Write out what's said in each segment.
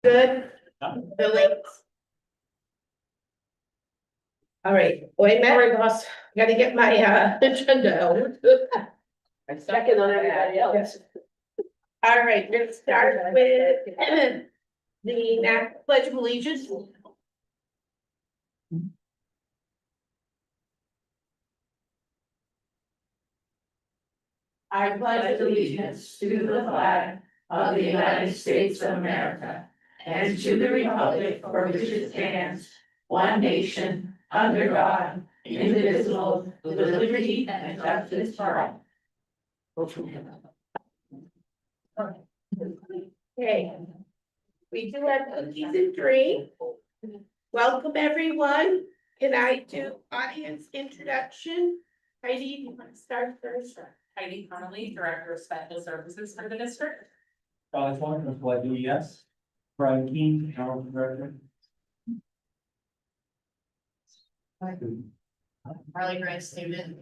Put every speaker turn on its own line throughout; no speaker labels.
Good. Billy. All right, wait a minute, boss. Gotta get my agenda out.
I'm checking on everybody else.
All right, we're gonna start with the Pledge of Allegiance.
I pledge allegiance to the flag of the United States of America and to the republic for which it stands, one nation, under God, indivisible, with liberty and justice for all.
Okay. We do have cookies and drink. Welcome, everyone. Can I do audience introduction? Heidi, you want to start first?
Heidi Connolly, Director of Special Services for the district.
Charlie Swan, with Pledge yes. Brian Keane, General Director.
Harley Gray student.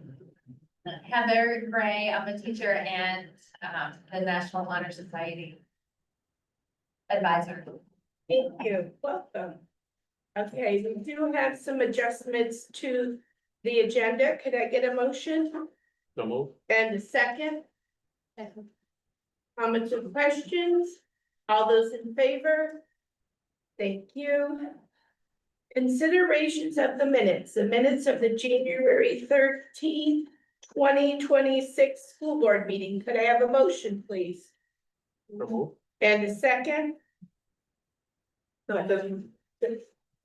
Heather Gray, I'm a teacher and the National Honor Society advisor.
Thank you, welcome. Okay, we do have some adjustments to the agenda. Could I get a motion?
So move.
And a second? Comments or questions? All those in favor? Thank you. Considerations of the minutes of the January 13th, 2026 school board meeting. Could I have a motion, please?
So move.
And a second?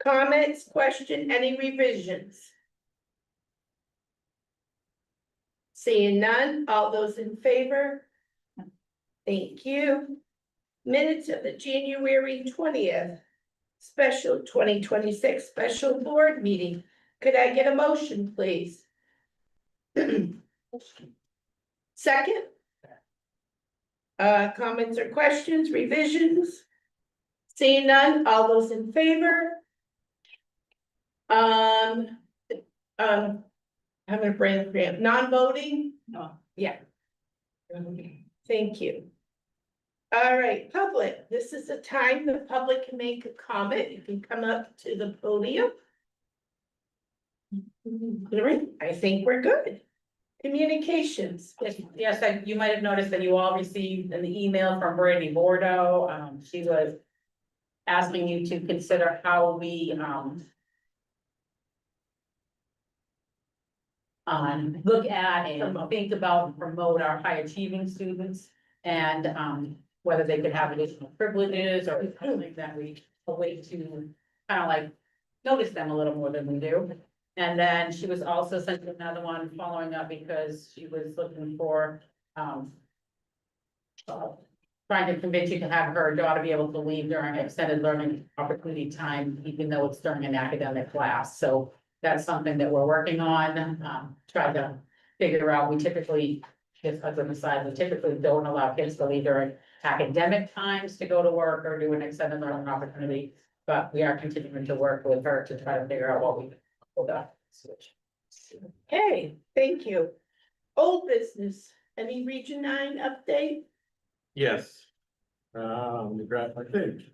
Comments, question, any revisions? Seeing none, all those in favor? Thank you. Minutes of the January 20th, special 2026 special board meeting. Could I get a motion, please? Second? Comments or questions, revisions? Seeing none, all those in favor? I'm gonna brain cramp, non-voting?
No.
Yeah. Thank you. All right, public, this is the time the public can make a comment. You can come up to the podium. All right, I think we're good. Communications.
Yes, you might have noticed that you all received an email from Brandy Bordeaux. She was asking you to consider how we, look at and think about and promote our high achieving students and, whether they could have additional privileges or something that we, a way to kind of like notice them a little more than we do. And then she was also sending another one following up because she was looking for, trying to convince you to have her daughter be able to leave during extended learning opportunity time, even though it's during an academic class. So that's something that we're working on, try to figure out. We typically, just as an aside, we typically don't allow kids to leave during academic times to go to work or do an extended learning opportunity. But we are continuing to work with her to try to figure out what we pulled up. Switch.
Okay, thank you. Old business, any Region 9 update?
Yes. Let me grab my thing.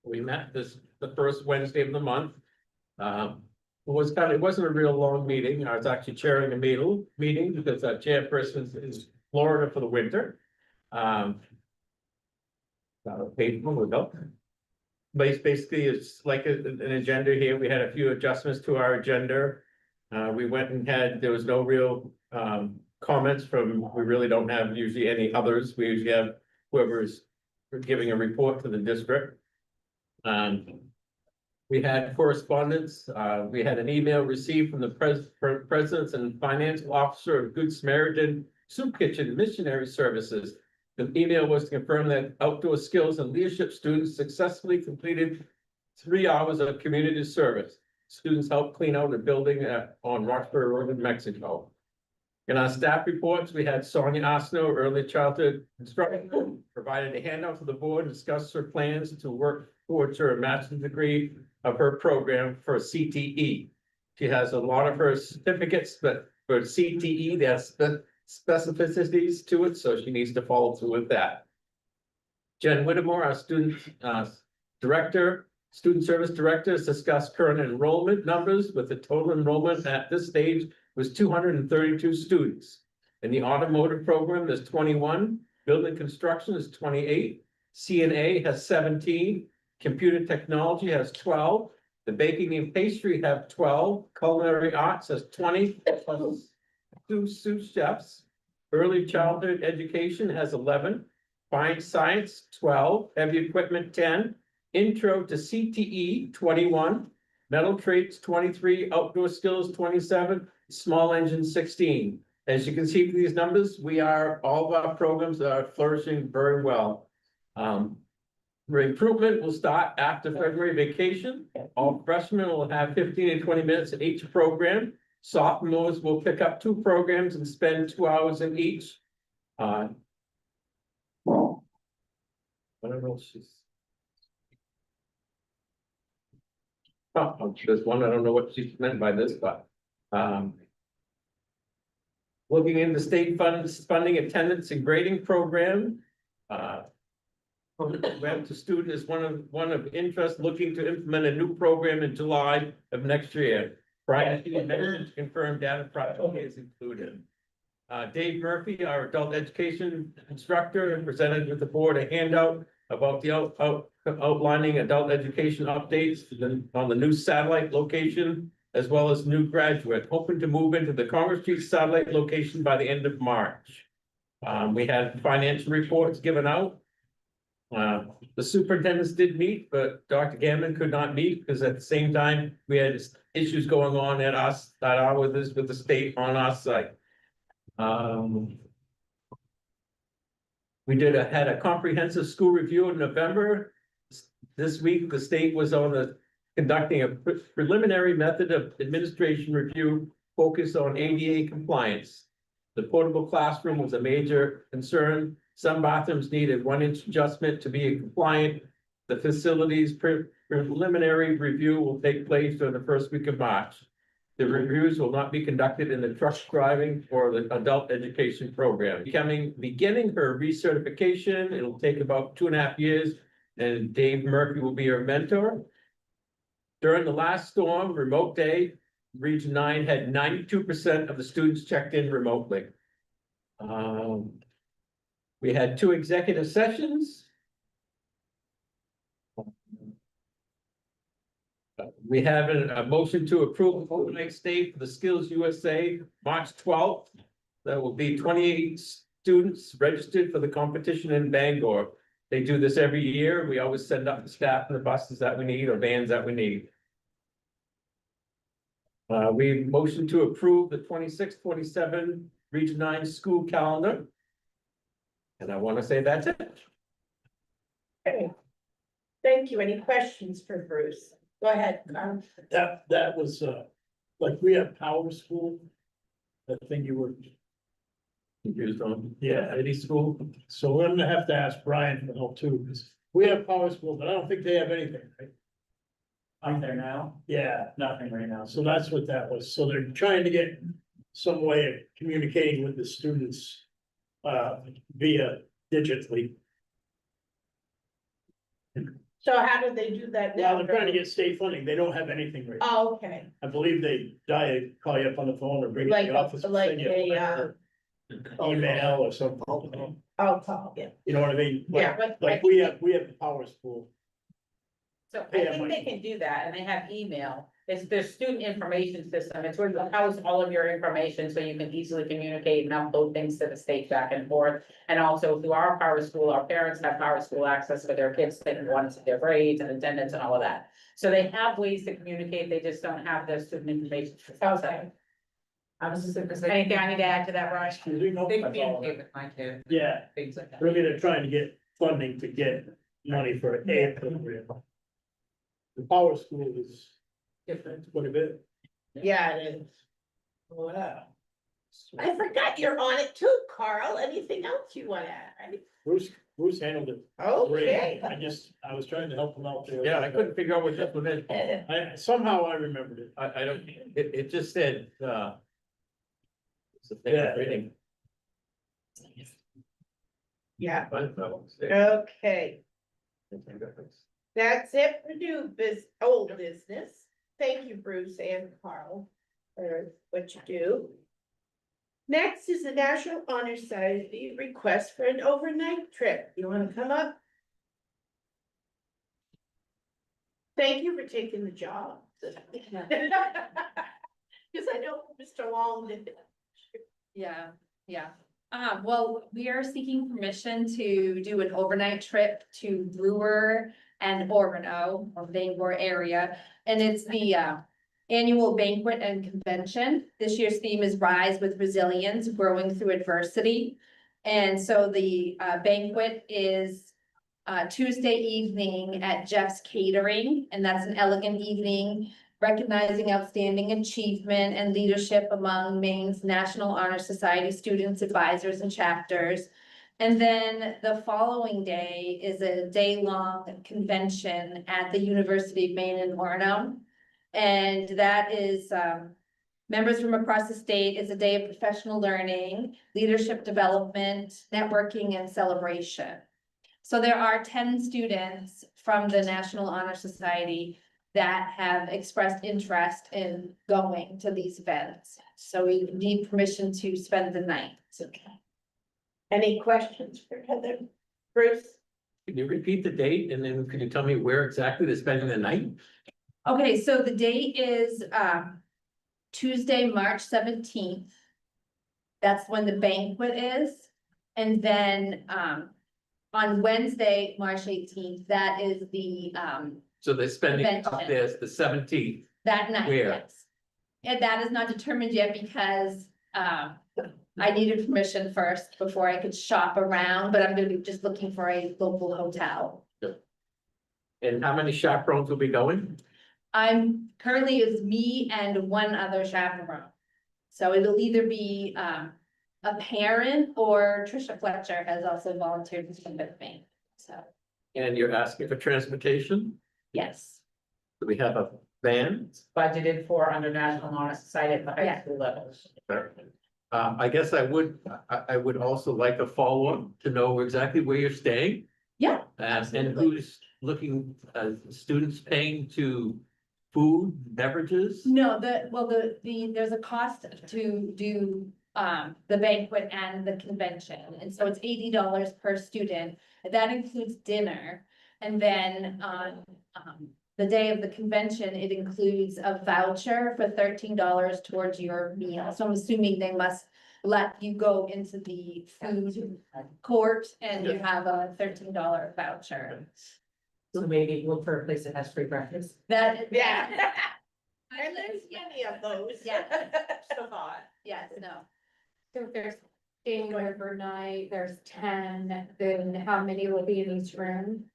We met the first Wednesday of the month. It wasn't a real long meeting. I was actually chairing a meeting because that chairperson is in Florida for the winter. Painful, we go. But it's basically, it's like an agenda here. We had a few adjustments to our agenda. We went and there was no real comments from, we really don't have usually any others. We usually have whoever's giving a report to the district. We had correspondence. We had an email received from the president and financial officer of Good Samaritan Soup Kitchen Missionary Services. The email was to confirm that outdoor skills and leadership students successfully completed 3 hours of community service. Students helped clean out a building on Roxbury Road in Mexico. In our staff reports, we had Sonia Osno, early childhood instructor, provided a handout to the board, discussed her plans to work towards her master's degree of her program for CTE. She has a lot of her certificates, but for CTE, there's specificities to it, so she needs to follow through with that. Jen Whittemore, our student service director, has discussed current enrollment numbers with the total enrollment at this stage was 232 students. In the automotive program, there's 21, building construction is 28, CNA has 17, computer technology has 12, the baking and pastry have 12, culinary arts has 20, plus 2 sous chefs. Early childhood education has 11, fine science 12, heavy equipment 10, intro to CTE 21, metal trades 23, outdoor skills 27, small engine 16. As you can see from these numbers, all of our programs are flourishing very well. Recruitment will start after February vacation. All freshmen will have 15 to 20 minutes in each program. Sophomores will pick up 2 programs and spend 2 hours in each. Whatever else she's. Oh, there's one, I don't know what she meant by this, but, looking into state funds, funding attendance and grading program. Program to student is one of interest, looking to implement a new program in July of next year. Brian, you mentioned to confirm data project is included. Dave Murphy, our adult education instructor, presented with the board a handout about the outlining adult education updates on the new satellite location, as well as new graduate, hoping to move into the Congress Street satellite location by the end of March. We had financial reports given out. The superintendents did meet, but Dr. Gammon could not meet because at the same time, we had issues going on with the state on our site. We had a comprehensive school review in November. This week, the state was conducting a preliminary method of administration review focused on ADA compliance. The portable classroom was a major concern. Some bathrooms needed 1-inch adjustment to be compliant. The facilities preliminary review will take place during the first week of March. The reviews will not be conducted in the truck driving or the adult education program. Beginning her recertification, it'll take about 2.5 years, and Dave Murphy will be her mentor. During the last storm, remote day, Region 9 had 92% of the students checked in remotely. We had 2 executive sessions. We have a motion to approve the overnight stay for the Skills USA, March 12th. There will be 28 students registered for the competition in Bangor. They do this every year. We always send up the staff and the buses that we need or vans that we need. We motion to approve the 26-27 Region 9 school calendar. And I want to say that's it.
Okay. Thank you. Any questions for Bruce? Go ahead, Carl.
That was, like, we have Power School. That thing you were,
Confused on.
yeah,
Any school?
so we're gonna have to ask Brian for help too, because we have Power School, but I don't think they have anything, right?
Out there now,
Yeah,
nothing right now.
so that's what that was, so they're trying to get some way of communicating with the students. Via digitally.
So how do they do that now?
Well, they're trying to get state funding, they don't have anything right now.
Oh, okay,
I believe they call you up on the phone or bring you to
like,
the office. and
like
send you
a,
email or something,
I'll call, yeah.
you know what I mean?
Yeah,
Like we have the Power School.
So I
Yeah,
think
Mike.
they can do that, and they have email. It's their student information system. It's where you house all of your information, so you can easily communicate and upload things to the state back and forth. And also through our Power School, our parents have Power School access for their kids, they can go into their grades and attendance and all of that. So they have ways to communicate, they just don't have their student information.
Okay.
I was just, if there's anything I need to add to that, Raj?
We know
They
that's all
communicate
that.
with my kid,
Yeah,
things like that.
really, they're trying to get funding to get money for a program. The Power School is different, quite a bit.
Yeah, it is.
Wow.
I forgot you're on it too, Carl. Anything else you want to add?
Bruce handled it
Okay.
great. I was trying to help him out there.
Yeah, I couldn't figure out what this one is.
Somehow I remembered it.
I don't, it just said, it's a thing
Yeah.
of reading.
Yeah,
Fine, no, six.
okay. That's it for old business. Thank you, Bruce and Carl, for what you do. Next is the National Honor Society request for an overnight trip. You wanna come up? Thank you for taking the job. Cause I know Mr. Long did.
Yeah, yeah. Well, we are seeking permission to do an overnight trip to Brewer and Orono, or Bangor area. And it's the annual banquet and convention. This year's theme is Rise with Resilience, Growing Through Adversity. And so the banquet is Tuesday evening at Jeff's Catering, and that's an elegant evening recognizing outstanding achievement and leadership among Maine's National Honor Society students, advisors, and chapters. And then the following day is a day-long convention at the University of Maine in Orono. And that is members from across the state. It's a day of professional learning, leadership development, networking, and celebration. So there are 10 students from the National Honor Society that have expressed interest in going to these events. So we need permission to spend the night. Okay.
Any questions for Heather? Bruce?
Can you repeat the date and then can you tell me where exactly they're spending the night?
Okay, so the date is Tuesday, March 17th. That's when the banquet is. And then on Wednesday, March 18th, that is the
So they're spending up
Convention.
there the 17th.
that night,
Where?
yes. And that is not determined yet because I needed permission first before I could shop around, but I'm gonna be just looking for a local hotel.
And how many chaperones will be going?
I'm currently is me and one other chaperone. So it'll either be a parent or Trisha Fletcher has also volunteered to come with me. So,
And you're asking for transportation?
yes.
Do we have a van?
Budgeted for under National Honor Society at the high
Yeah.
school level.
I guess I would also like a follow-up to know exactly where you're staying.
Yeah.
And who's looking, students paying to food, beverages?
No, there's a cost to do the banquet and the convention, and so it's $80 per student. That includes dinner, and then on the day of the convention, it includes a voucher for $13 towards your meal. So I'm assuming they must let you go into the food court and you have a $13 voucher.
So maybe look for a place that has free breakfast.
That.
Yeah. And there's many of those.
Yeah.
So hot.
Yes, no.
So if there's staying overnight, there's 10, then how many will be in each room?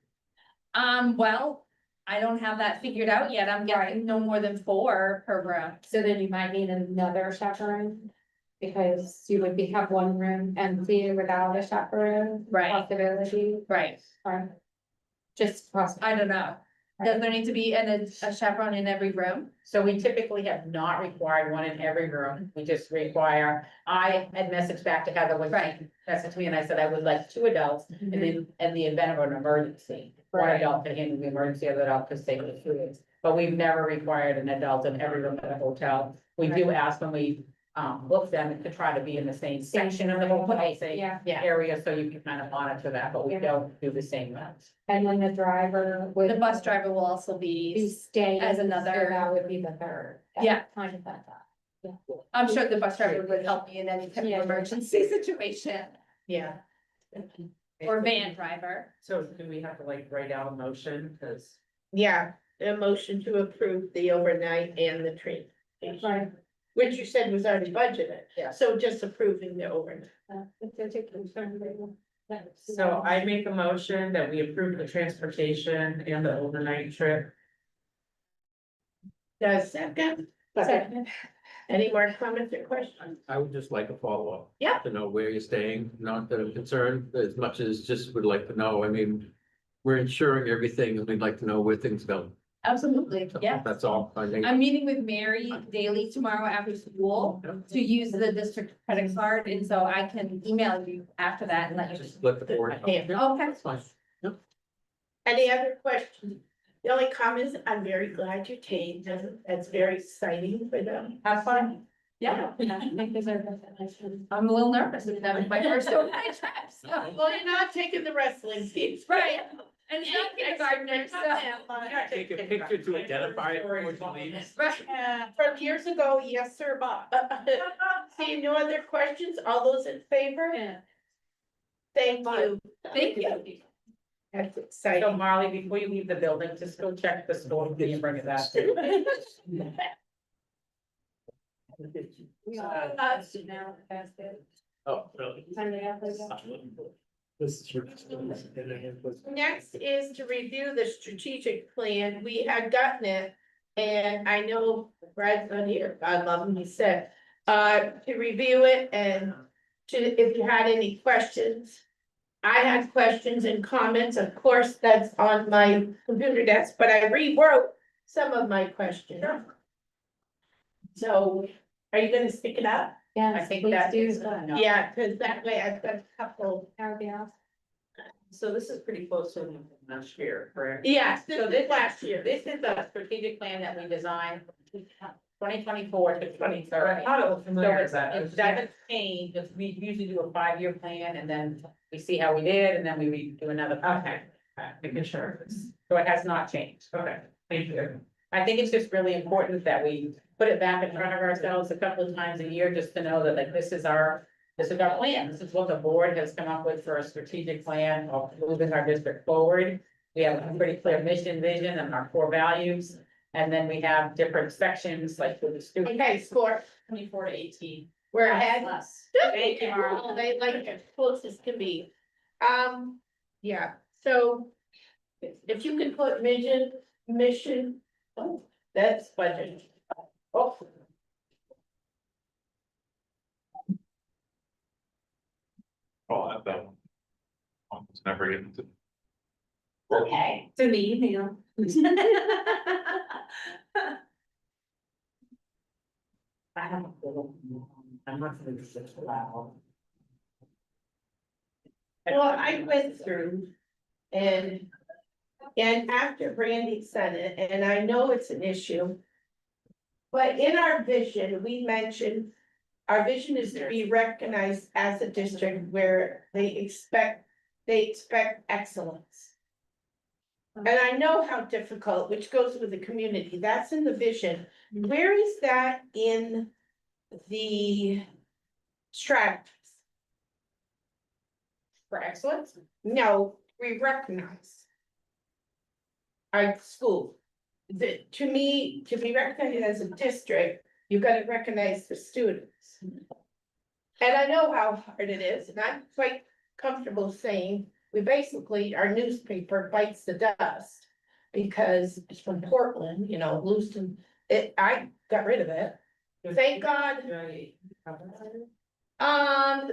Well, I don't have that figured out yet. I'm guessing no more than 4 per room.
So then you might need another chaperone. Because you would have one room empty without a chaperone.
Right.
Possibility,
Right.
or just possible.
I don't know. Does there need to be a chaperone in every room?
So we typically have not required one in every room. We just require, I had messaged back to Heather when
Right.
she messaged me and I said I would like 2 adults. And then in the event of an emergency, one
Right.
adult to handle the emergency, other adult to stay with the fluids. But we've never required an adult in every room at a hotel. We do ask when we book them to try to be in the same section of the hotel, same
Yeah,
area, so you can kind of monitor that, but we
Yeah.
don't do the same ones.
and then the driver would.
The bus driver will also
Be
be,
staying.
as
so
another-
That would be the third.
Yeah.
Kind of like that.
I'm sure the bus driver would help me in any type
Yeah.
of emergency situation,
Yeah.
or van driver.
So do we have to like write out a motion, because
Yeah, a motion to approve the overnight and the train.
Right.
Which you said was already budgeted.
Yeah.
So just approving the overnight.
If there's a concern, they will- that's-
So I make a motion that we approve the transportation and the overnight trip.
Does second?
Second.
Any more comments or questions?
I would just like a follow-up.
Yeah.
To know where you're staying, not that I'm concerned as much as just would like to know, I mean, we're insuring everything and we'd like to know where things go.
Absolutely, yeah.
That's all. I think.
I'm meeting with Mary daily tomorrow after school to use the district credit card, and so I can email you after that and let you.
Just let the board. know.
Yeah.
Okay.
That's fine. Yep.
Any other questions? The only comment is, I'm very glad you came, that's very exciting for them.
Have fun. Yeah. I'm a little nervous, that was my first overnight trip, so.
Well, you're not taking the wrestling seats.
Right, and it's not kindergartner, so.
Take a picture to identify it before you leave.
Right.
From years ago, yes, sir, Bob. See, no other questions? All those in favor? Thank you.
Thank you.
That's
So
exciting.
Marley, before you leave the building, just go check the store, and bring it back.
Oh, really?
This is your.
Next is to review the strategic plan. We had gotten it. And I know Brad's not here, God love him, he said, to review it and to, if you had any questions. I had questions and comments, of course, that's on my computer desk, but I rewrote some of my questions. So, are you gonna stick it up?
Yes,
I think
please
that
do.
is-
Yeah, cause that way I've got a couple.
That would be awesome.
So this is pretty close to last year, correct?
Yes, this
So
is
this
last year.
This is a strategic plan that we designed 2024 to 2030. So it doesn't change, just we usually do a 5-year plan and then we see how we did and then we do another. Okay. Making sure. So it has not changed. Okay, thank you. I think it's just really important that we put it back in front of ourselves a couple of times a year, just to know that like this is our plan. This is what the board has come up with for a strategic plan of moving our district forward. We have a pretty clear mission, vision, and our core values. And then we have different sections like for the student.
Okay, score,
24 to 18.
we're ahead.
Thank you, Marla.
Oh, they like it close as can be. Yeah, so. If you can put mission, oh, that's budget. Oh.
Oh, that one. Almost never get into.
Okay.
To me, you know.
I have a little, I'm not gonna just loud.
Well, I went through and. And after Brandy said it, and I know it's an issue. But in our vision, we mentioned. Our vision is to be recognized as a district where they expect excellence. And I know how difficult, which goes with the community, that's in the vision. Where is that in the strategies?
For excellence?
No, we recognize. Our school, to me, to be recognized as a district, you've got to recognize the students. And I know how hard it is, and I'm quite comfortable saying, we basically, our newspaper bites the dust. Because it's from Portland, you know, Lewiston, I got rid of it, thank God.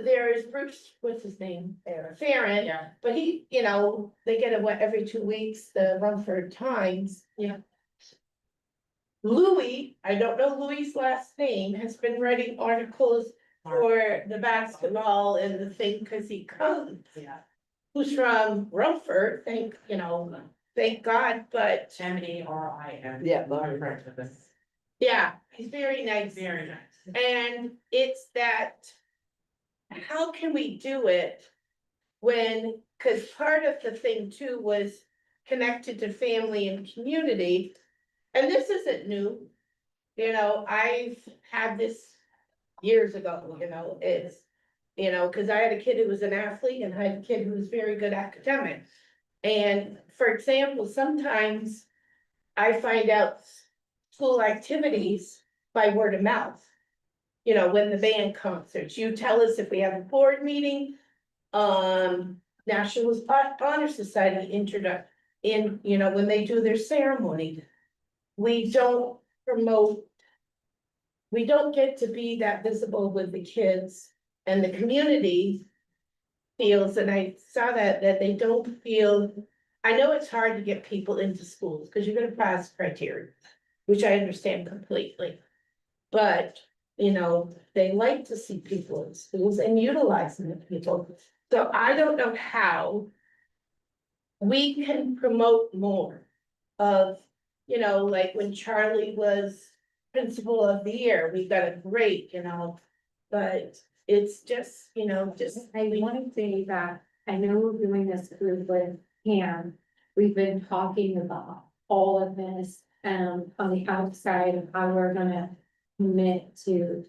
There's Bruce, what's his name, Farron.
Yeah.
But he, you know, they get it every 2 weeks, the Rumford Times.
Yeah.
Louis, I don't know Louis's last name, has been writing articles for the basketball and the thing, cause he comes.
Yeah.
Who's from Rumford, thank God, but
MERIM.
Yeah, yeah, he's very nice.
Very nice.
And it's that. How can we do it? When, cause part of the thing too was connected to family and community. And this isn't new. You know, I've had this years ago, you know, it's. You know, cause I had a kid who was an athlete and I had a kid who was very good academic. And for example, sometimes I find out school activities by word of mouth. You know, when the band concerts, you tell us if we have a board meeting, National Honor Society you know, when they do their ceremony. We don't promote. We don't get to be that visible with the kids and the community feels, and I saw that they don't feel I know it's hard to get people into schools, because you're gonna pass criteria, which I understand completely. But, you know, they like to see people in schools and utilizing the people, so I don't know how. We can promote more of, you know, like when Charlie was principal of the year, we got a great, you know. But it's just, you know, just.
I want to say that I know we're doing this group with Pam. We've been talking about all of this, on the outside of how we're gonna commit to,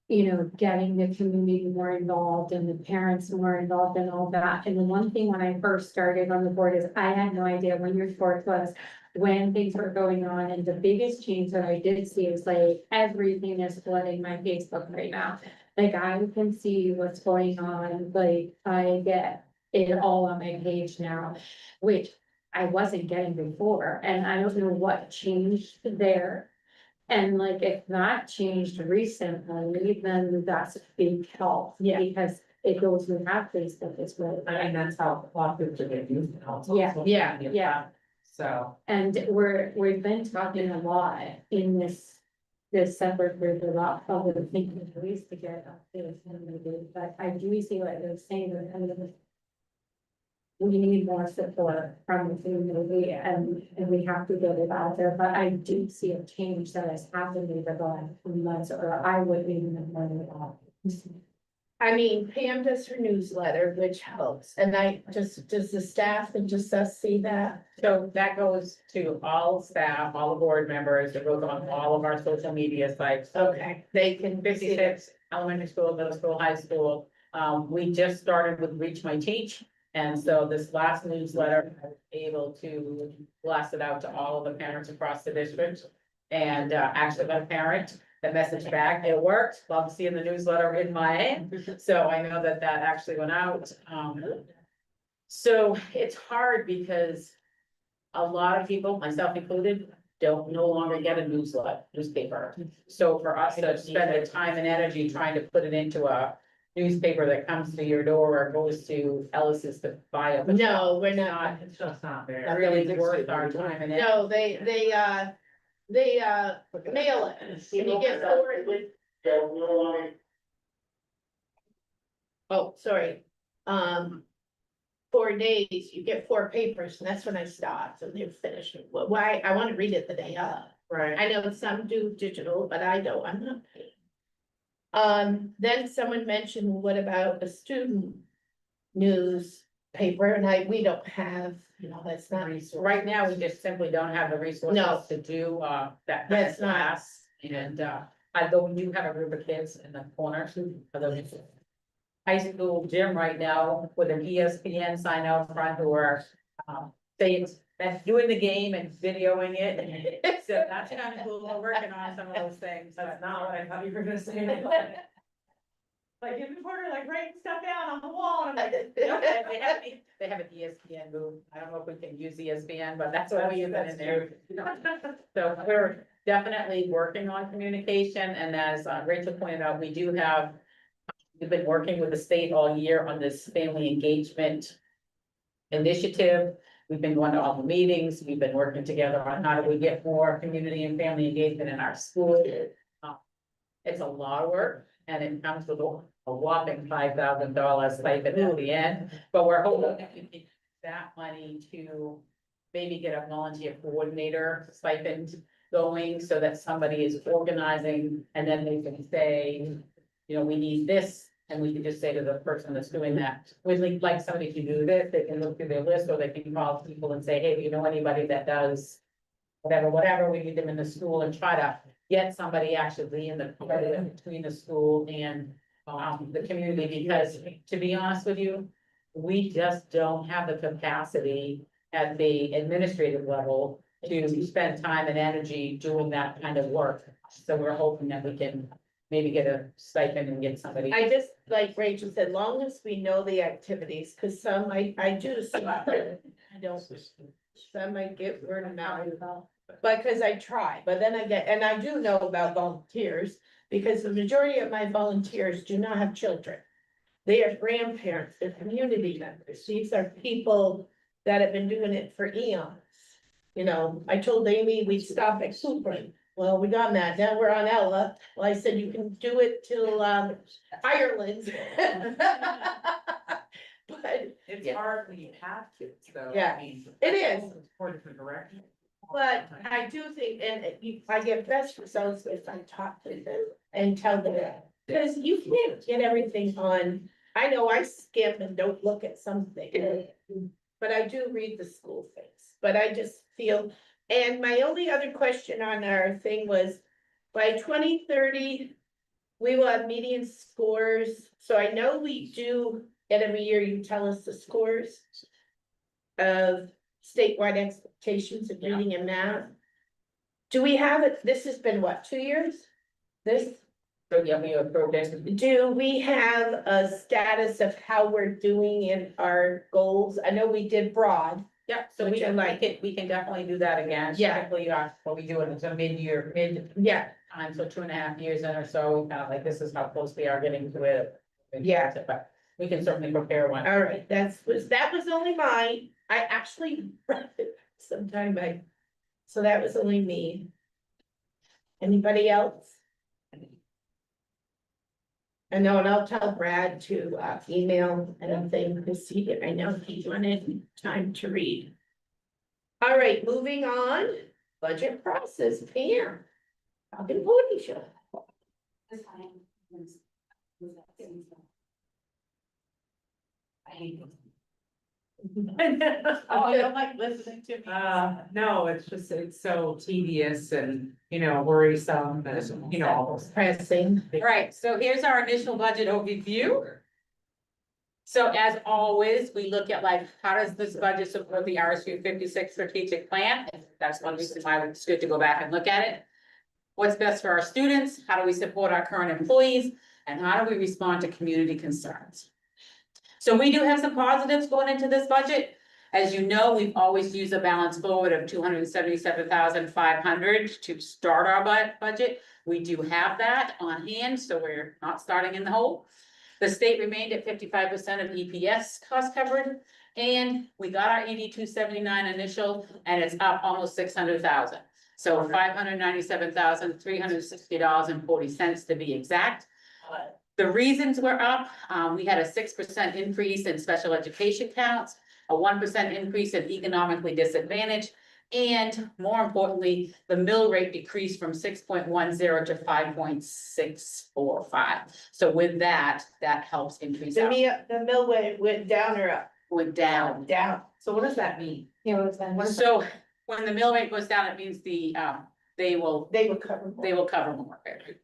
you know, getting the community more involved and the parents more involved and all that. And the one thing when I first started on the board is I had no idea when your sports was, when things were going on. And the biggest change that I did see is like everything is flooding my Facebook right now. Like I can see what's going on, like I get it all on my page now, which I wasn't getting before. And I don't know what changed there. And like, if that changed recently, then that's a big help.
Yeah.
Because it goes without Facebook as well.
And that's how a lot of people get used to.
Yeah. Yeah.
So.
And we've been talking a lot in this separate group about other thinking ways to get up this and maybe, but I do see what you're saying, that kind of we need more support from the community and we have to get it out there, but I do see a change that has happened in the last few months, or I wouldn't even have known about.
I mean, Pam does her newsletter, which helps, and does the staff and just us see that?
So that goes to all staff, all the board members, it goes on all of our social media sites.
Okay, they can see it.
56 elementary school, middle school, high school. We just started with Reach My Teach. And so this last newsletter, I was able to blast it out to all of the parents across the district. And actually got a parent that messaged back, it worked, love seeing the newsletter in my hand. So I know that that actually went out. So it's hard because a lot of people, myself included, don't no longer get a newspaper. So for us to spend the time and energy trying to put it into a newspaper that comes to your door or goes to Ellis's to buy a.
No, we're not.
It's just not really worth our time and.
No, they mail it, and you get forwarded. Oh, sorry, 4 days, you get 4 papers, and that's when I stopped, and they're finished. Why, I wanna read it the day of.
Right.
I know some do digital, but I don't, I'm not paid. Then someone mentioned, what about a student newspaper, and we don't have, you know, that's not.
Right now, we just simply don't have the
No.
resources to do that.
That's not.
class. And although we do have a group of kids in the corner of the high school gym right now with an ESPN sign out front who are saying that's doing the game and videoing it. So that's kind of cool. We're working on some of those things. That's not what I thought you were gonna say. Like, give me Porter, like writing stuff down on the wall, and I'm like, okay, they have an ESPN booth. I don't know if we can use ESPN, but that's what we use in there. So we're definitely working on communication, and as Rachel pointed out, we've been working with the state all year on this family engagement initiative. We've been going to all the meetings, we've been working together on how do we get more community and family engagement in our school. It's a lot of work, and it comes with a whopping $5,000 stipend at the end, but we're hoping that we can use that money to maybe get a volunteer coordinator stipend going so that somebody is organizing, and then they can say, you know, we need this, and we can just say to the person that's doing that, we'd like somebody to do this, they can look through their list, or they can call people and say, hey, do you know anybody that does whatever, we need them in the school, and try to get somebody actually in the between the school and the community, because to be honest with you, we just don't have the capacity at the administrative level to spend time and energy doing that kind of work. So we're hoping that we can maybe get a stipend and get somebody.
I just, like Rachel said, long as we know the activities, cause some I do, some I don't, some I get word of mouth. Because I try, but then and I do know about volunteers, because the majority of my volunteers do not have children. They are grandparents, they're community members, these are people that have been doing it for eons. You know, I told Amy we'd stop at Cooper. Well, we got that. Now we're on Ella. Well, I said you can do it till Ireland. But
It's
Yeah.
hard when you have kids, though.
Yeah,
I mean,
it is.
it's 4 different directions.
But I do think, and I get best results if I talk to them and tell them, because you can't get everything on. I know I skim and don't look at something, but I do read the school things, but I just feel. And my only other question on our thing was, by 2030, we will have median scores, so I know we do, and every year you tell us the scores of statewide expectations of reading and math. Do we have it, this has been what, 2 years? This,
So, yeah, we approved it.
do we have a status of how we're doing in our goals? I know we did broad.
Yeah, so
Which
we
I
can,
like.
we can definitely do that again.
Yeah.
Typically, what we do it is a mid-year,
Yeah,
time, so 2.5 years in or so, kind of like, this is how close we are getting to it.
Yeah.
But we can certainly prepare one.
all right, that was only mine. I actually read it sometime back. So that was only me. Anybody else? I know, and I'll tell Brad to email anything, because I know he wanted time to read. All right, moving on, budget process, Pam. Talking pony show.
I hate them. Oh, you don't like listening to me?
No, it's just, it's so tedious and, worrisome and, all those.
Pressing.
All right, so here's our initial budget overview. So as always, we look at like, how does this budget support the RSU 56 strategic plan? That's one reason why it's good to go back and look at it. What's best for our students? How do we support our current employees? And how do we respond to community concerns? So we do have some positives going into this budget. As you know, we've always used a balance forward of 277,500 to start our budget. We do have that on hand, so we're not starting in the hole. The state remained at 55% of EPS cost covered, and we got our 8279 initial, and it's up almost 600,000. So $597,360.40 to be exact. The reasons we're up, we had a 6% increase in special education counts, a 1% increase in economically disadvantaged, and more importantly, the mill rate decreased from 6.10 to 5.645. So with that, that helps increase our,
The mill went down or up?
went down.
Down.
So what does that mean?
Yeah, what's that?
So when the mill rate goes down, it means they will
cover more.
cover more,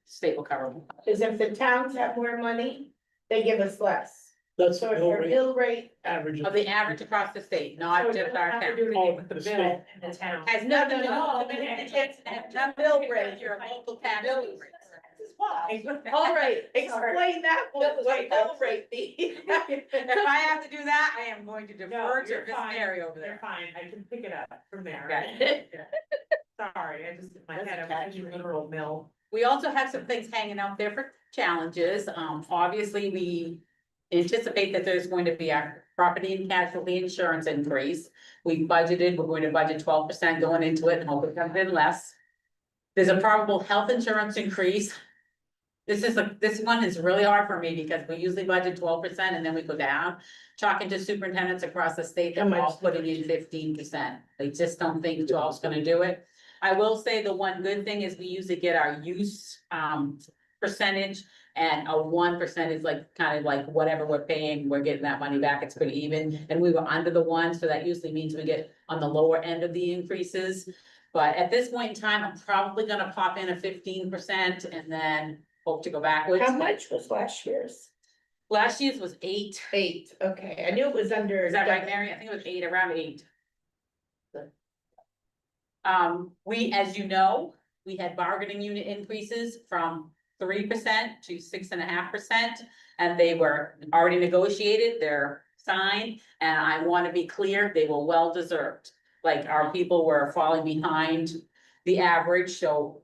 state will cover more.
Because if the towns have more money, they give us less.
That's
So
the
if
mill
our
rate
mill rate
average.
Of the average across the state, not
So it
just
doesn't
our
have to
town.
do
Oh,
anything with
the
the
state.
bill.
In the town.
Has nothing to do with the
Bill rate.
your local tax bill rate.
All right, explain that one, what mill rate means.
If I have to do that, I am going to defer to
you're
Miss
fine.
Mary over
You're
there.
fine, I can pick it up from there.
Okay.
Sorry, I just, in my
That's
head,
okay.
I was thinking literal mill.
We also have some things hanging out there for challenges. Obviously, we anticipate that there's going to be a property and casualty insurance increase. We budgeted, we're going to budget 12% going into it and hope it comes in less. There's a probable health insurance increase. This one is really hard for me because we usually budget 12% and then we go down. Talking to superintendents across the state, they're all putting in 15%. They just don't think 12 is gonna do it. I will say the one good thing is we usually get our use percentage, and a 1% is like kind of like whatever we're paying, we're getting that money back. It's pretty even, and we were under the 1, so that usually means we get on the lower end of the increases. But at this point in time, I'm probably gonna pop in a 15% and then hope to go backwards.
How much was last year's?
Last year's was 8.
8, okay, I knew it was under.
Is that right, Mary? I think it was 8, around 8. We, as you know, we had bargaining unit increases from 3% to 6.5%, and they were already negotiated, they're signed, and I want to be clear, they were well deserved. Like, our people were falling behind the average, so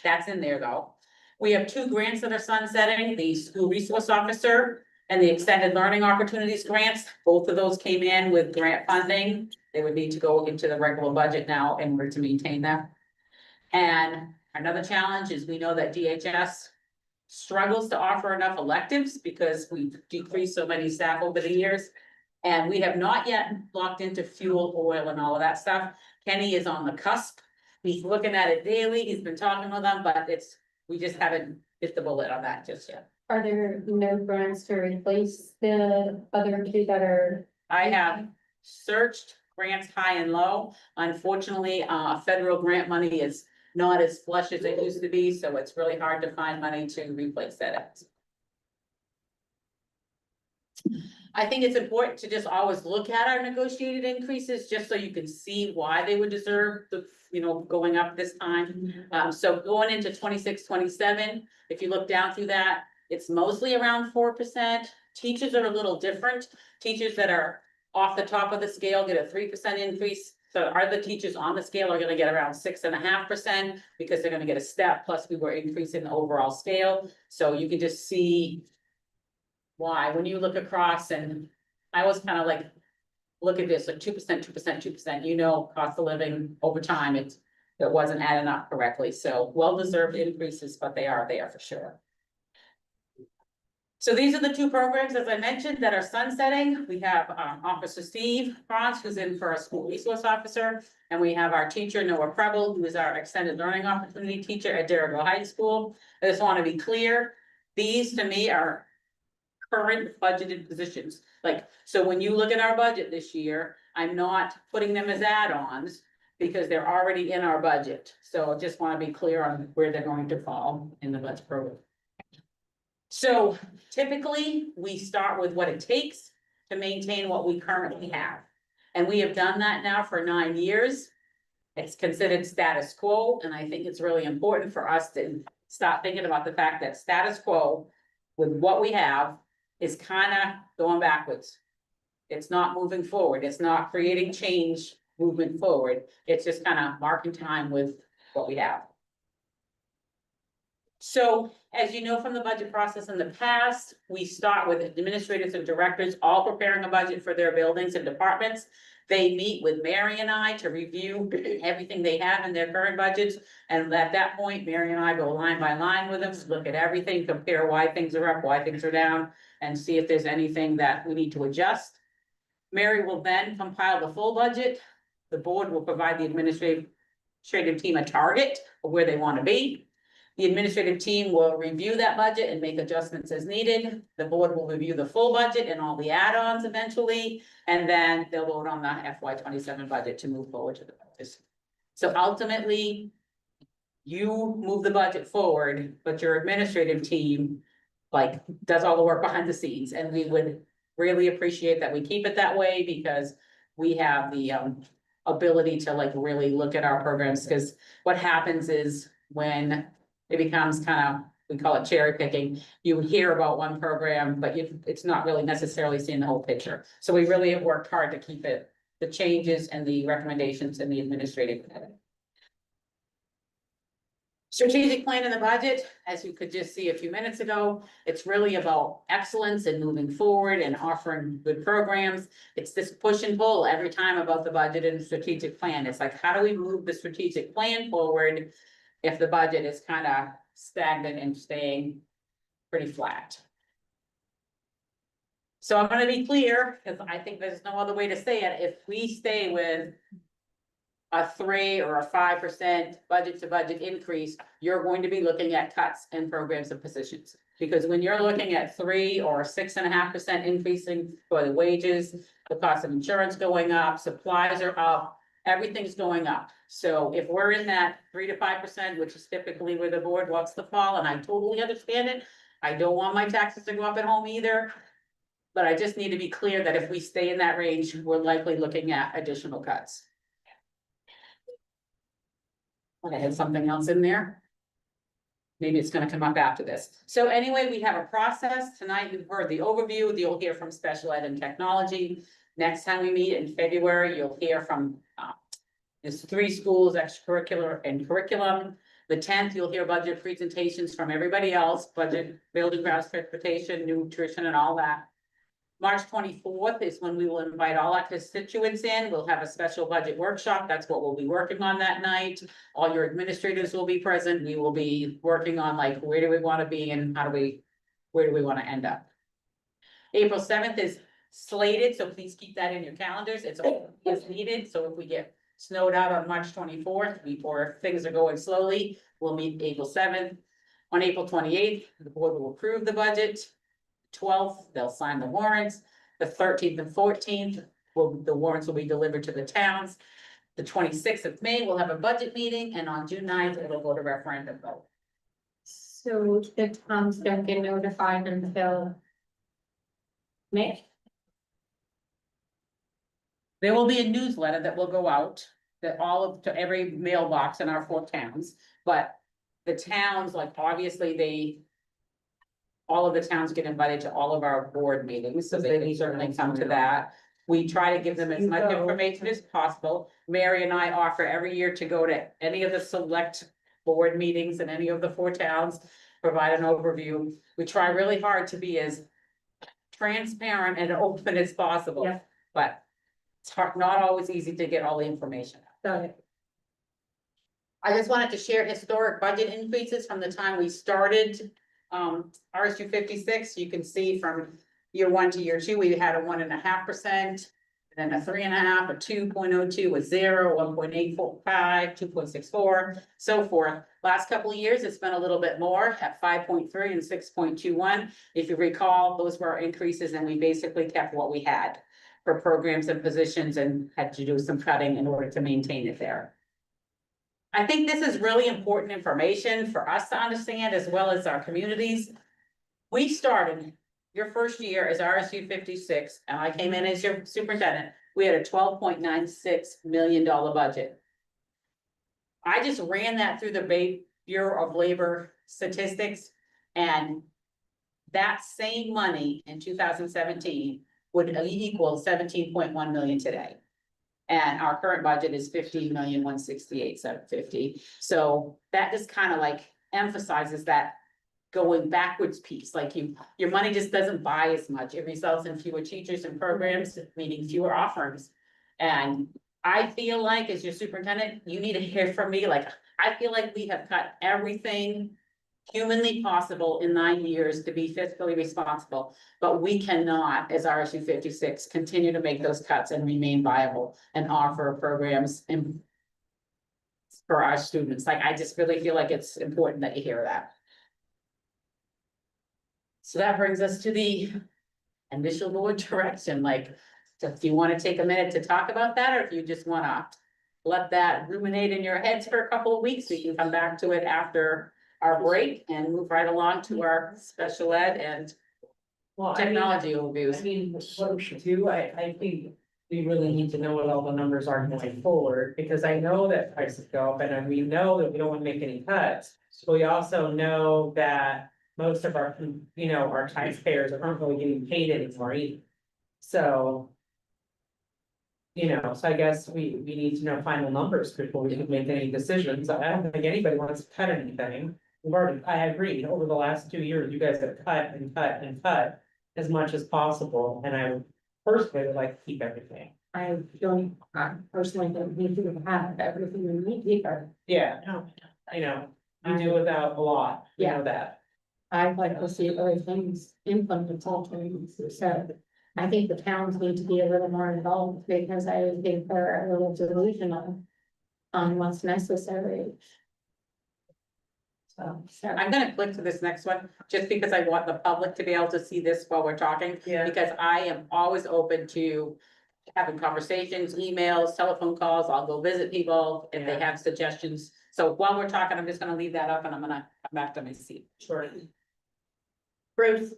that's in there though. We have 2 grants that are sunsetting, the school resource officer And the extended learning opportunities grants, both of those came in with grant funding. They would need to go into the regular budget now in order to maintain them. And another challenge is we know that DHS struggles to offer enough electives because we've decreased so many staff over the years. And we have not yet locked into fuel, oil and all of that stuff. Kenny is on the cusp. He's looking at it daily. He's been talking with them, but we just haven't hit the bullet on that just yet.
Are there no grants to replace the other two that are?
I have searched grants high and low. Unfortunately, federal grant money is not as flush as it used to be, so it's really hard to find money to replace that. I think it's important to just always look at our negotiated increases, just so you can see why they would deserve the, going up this time. So going into 26, 27, if you look down through that, it's mostly around 4%. Teachers are a little different. Teachers that are off the top of the scale get a 3% increase. So other teachers on the scale are gonna get around 6.5% because they're gonna get a step, plus we were increasing the overall scale. So you can just see why, when you look across, and I was kind of like, look at this, like 2%, 2%, 2%, cost of living over time, it wasn't adding up correctly. So well-deserved increases, but they are there for sure. So these are the two programs, as I mentioned, that are sunsetting. We have Officer Steve Franz, who's in for a school resource officer, and we have our teacher, Noah Preble, who is our extended learning opportunity teacher at Darragh High School. I just want to be clear, these to me are current budgeted positions. So when you look at our budget this year, I'm not putting them as add-ons because they're already in our budget. So I just want to be clear on where they're going to fall in the budget program. So typically, we start with what it takes to maintain what we currently have. And we have done that now for 9 years. It's considered status quo, and I think it's really important for us to start thinking about the fact that status quo with what we have is kind of going backwards. It's not moving forward. It's not creating change movement forward. It's just kind of marking time with what we have. So, as you know from the budget process in the past, we start with administrators and directors all preparing a budget for their buildings and departments. They meet with Mary and I to review everything they have in their current budgets. And at that point, Mary and I go line by line with them, look at everything, compare why things are up, why things are down, and see if there's anything that we need to adjust. Mary will then compile the full budget. The board will provide the administrative team a target of where they want to be. The administrative team will review that budget and make adjustments as needed. The board will review the full budget and all the add-ons eventually, and then they'll vote on the FY27 budget to move forward to the budget. So ultimately, you move the budget forward, but your administrative team does all the work behind the scenes, and we would really appreciate that we keep it that way because we have the ability to really look at our programs, because what happens is when it becomes kind of, we call it cherry picking. You hear about one program, but it's not really necessarily seeing the whole picture. So we really have worked hard to keep the changes and the recommendations in the administrative. Strategic plan in the budget, as you could just see a few minutes ago, it's really about excellence and moving forward and offering good programs. It's this push and pull every time about the budget and strategic plan. It's like, how do we move the strategic plan forward if the budget is kind of stagnant and staying pretty flat? So I'm going to be clear, because I think there's no other way to say it. If we stay with a 3 or a 5% budget to budget increase, you're going to be looking at cuts in programs and positions. Because when you're looking at 3 or 6.5% increasing for the wages, the cost of insurance going up, supplies are up, everything's going up. So if we're in that 3 to 5%, which is typically where the board wants to fall, and I totally understand it. I don't want my taxes to go up at home either. But I just need to be clear that if we stay in that range, we're likely looking at additional cuts. I had something else in there. Maybe it's gonna come up after this. So anyway, we have a process. Tonight you've heard the overview. You'll hear from special ed and technology. Next time we meet in February, you'll hear from there's 3 schools, extracurricular and curriculum. The 10th, you'll hear budget presentations from everybody else, budget, building grounds, transportation, nutrition and all that. March 24th is when we will invite all our constituents in. We'll have a special budget workshop. That's what we'll be working on that night. All your administrators will be present. We will be working on like, where do we want to be and where do we want to end up? April 7th is slated, so please keep that in your calendars. It's all as needed. So if we get snowed out on March 24th, or if things are going slowly, we'll meet April 7th. On April 28th, the board will approve the budget. 12th, they'll sign the warrants. The 13th and 14th, the warrants will be delivered to the towns. The 26th of May, we'll have a budget meeting, and on June 9th, it'll go to referendum vote.
So the towns don't get notified until May.
There will be a newsletter that will go out, to every mailbox in our 4 towns, but the towns, like, obviously, all of the towns get invited to all of our board meetings, so they can certainly come to that. We try to give them as much information as possible. Mary and I offer every year to go to any of the select board meetings in any of the 4 towns, provide an overview. We try really hard to be as transparent and open as possible,
Yeah.
but it's not always easy to get all the information.
Got it.
I just wanted to share historic budget increases from the time we started. RSU 56, you can see from year 1 to year 2, we had a 1.5%, then a 3.5%, a 2.02, a 0, 1.845, 2.64, so forth. Last couple of years, it's been a little bit more at 5.3 and 6.21. If you recall, those were our increases, and we basically kept what we had for programs and positions and had to do some cutting in order to maintain it there. I think this is really important information for us to understand as well as our communities. We started your first year as RSU 56, and I came in as your superintendent. We had a $12.96 million budget. I just ran that through the Bureau of Labor statistics, and that same money in 2017 would equal 17.1 million today. And our current budget is 15,168,750. So that just kind of like emphasizes that going backwards piece, like your money just doesn't buy as much. It results in fewer teachers and programs, meaning fewer offerings. And I feel like as your superintendent, you need to hear from me. Like, I feel like we have cut everything humanly possible in 9 years to be fiscally responsible, but we cannot, as RSU 56, continue to make those cuts and remain viable and offer programs for our students. Like, I just really feel like it's important that you hear that. So that brings us to the initial board direction. Like, if you want to take a minute to talk about that, or if you just want to let that ruminate in your heads for a couple of weeks, we can come back to it after our break and move right along to our special ed and technology overviews.
I mean, what we should do, I think we really need to know what all the numbers are going forward, because I know that prices go up, and we know that we don't want to make any cuts. So we also know that most of our, our taxpayers aren't really getting paid anymore either. So, so I guess we need to know final numbers before we can make any decisions. I don't think anybody wants to cut anything. I agree, over the last 2 years, you guys have cut and cut and cut as much as possible, and I personally would like to keep everything.
I personally don't need to have everything we need either.
Yeah, you do without a lot, you know that.
I'd like to see other things implemented, so I think the towns need to be a little more involved, because I think they're a little delusional on what's necessary. So
I'm gonna click to this next one, just because I want the public to be able to see this while we're talking.
Yeah.
Because I am always open to having conversations, emails, telephone calls. I'll go visit people if they have suggestions. So while we're talking, I'm just gonna leave that up and I'm gonna come back to my seat.
Sure.
Bruce,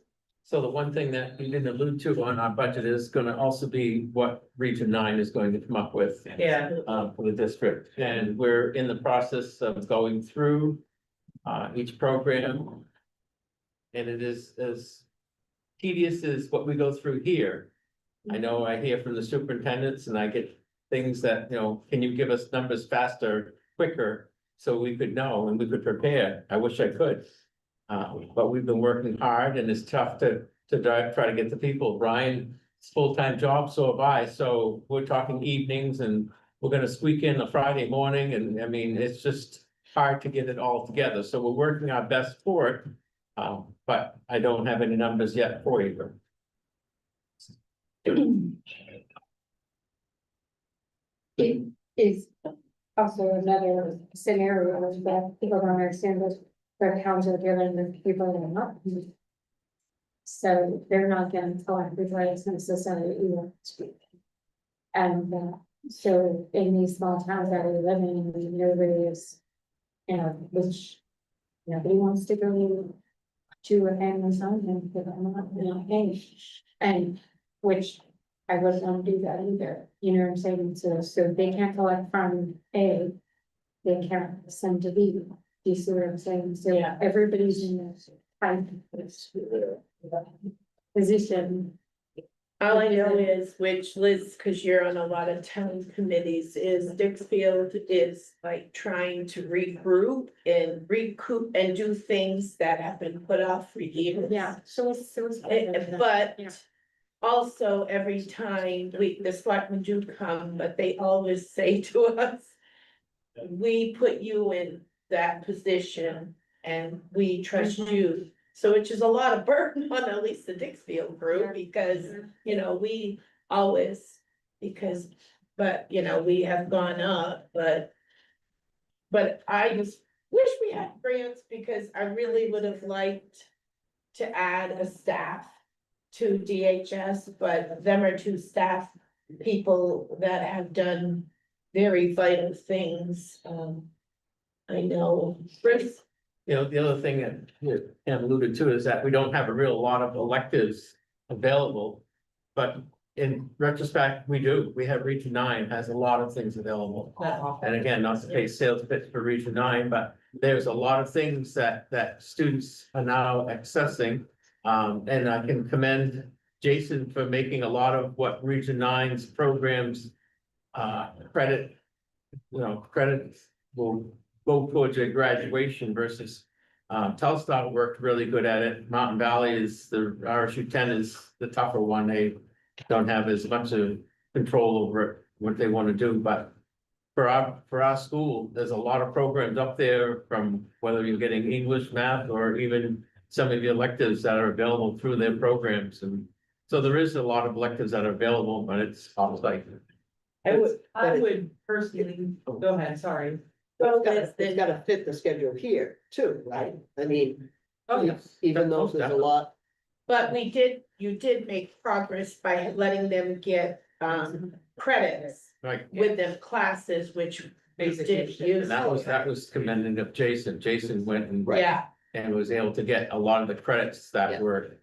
So the one thing that we didn't allude to on our budget is gonna also be what Region 9 is going to come up with.
Yeah.
For the district, and we're in the process of going through each program. And it is as tedious as what we go through here. I know I hear from the superintendents and I get things that, can you give us numbers faster, quicker? so we could know and we could prepare. I wish I could. But we've been working hard and it's tough to try to get the people. Brian's full-time job, so have I, so we're talking evenings and we're gonna squeak in a Friday morning, and I mean, it's just hard to get it all together, so we're working our best for it. But I don't have any numbers yet for you.
It is also another scenario that people don't understand that their towns are given the people that are not. So they're not getting collective rights necessarily either. And so in these small towns that we live in, nobody is, you know, which nobody wants to go to a family home and put them up, you know, and which I wouldn't want to do that either, you know what I'm saying? So they can't collect from A, they can't send to B. Do you see what I'm saying? So
Yeah.
everybody's in this type of position.
All I know is, which Liz, cause you're on a lot of town committees, is Dixfield is like trying to regroup and recoup and do things that have been put off for years.
Yeah, so it's.
But
Yeah.
also every time the selectmen do come, but they always say to us, we put you in that position and we trust you. So which is a lot of burden on at least the Dixfield group, because, you know, we always, but, you know, we have gone up, but I just wish we had grants, because I really would have liked to add a staff to DHS, but them are two staff people that have done very vital things. I know Bruce.
You know, the other thing that Pam alluded to is that we don't have a real lot of electives available. But in retrospect, we do. We have Region 9 has a lot of things available. And again, not to pay sales pitch for Region 9, but there's a lot of things that students are now accessing. And I can commend Jason for making a lot of what Region 9's programs credit will go towards your graduation versus Telstar worked really good at it. Mountain Valley is the RSU 10 is the tougher one. They don't have as much of control over what they want to do, but for our school, there's a lot of programs up there, from whether you're getting English, math, or even some of the electives that are available through their programs. And so there is a lot of electives that are available, but it's like.
I would personally, go ahead, sorry.
Well,
It's gotta fit the schedule here too, right? I mean,
Oh, yes.
even though there's a lot,
But you did make progress by letting them get credits
Right,
with them classes, which
Basic
did
shit.
use.
and that was commending of Jason. Jason went and
Yeah,
and was able to get a lot of the credits that
Yeah.
were,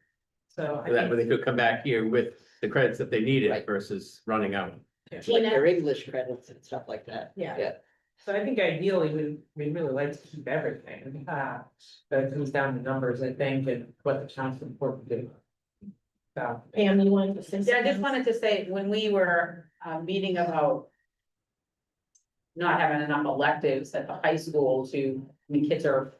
So I
that
think,
way they could come back here with the credits that they needed
Right.
versus running out.
like
Tina?
their English credits and stuff like that.
Yeah.
so I think ideally, we'd really like to keep everything, but it comes down to numbers, I think, and what the town's important to do. So,
Pam, you wanted to say something?
Yeah, I just wanted to say, when we were meeting about not having enough electives at the high school to, I mean, a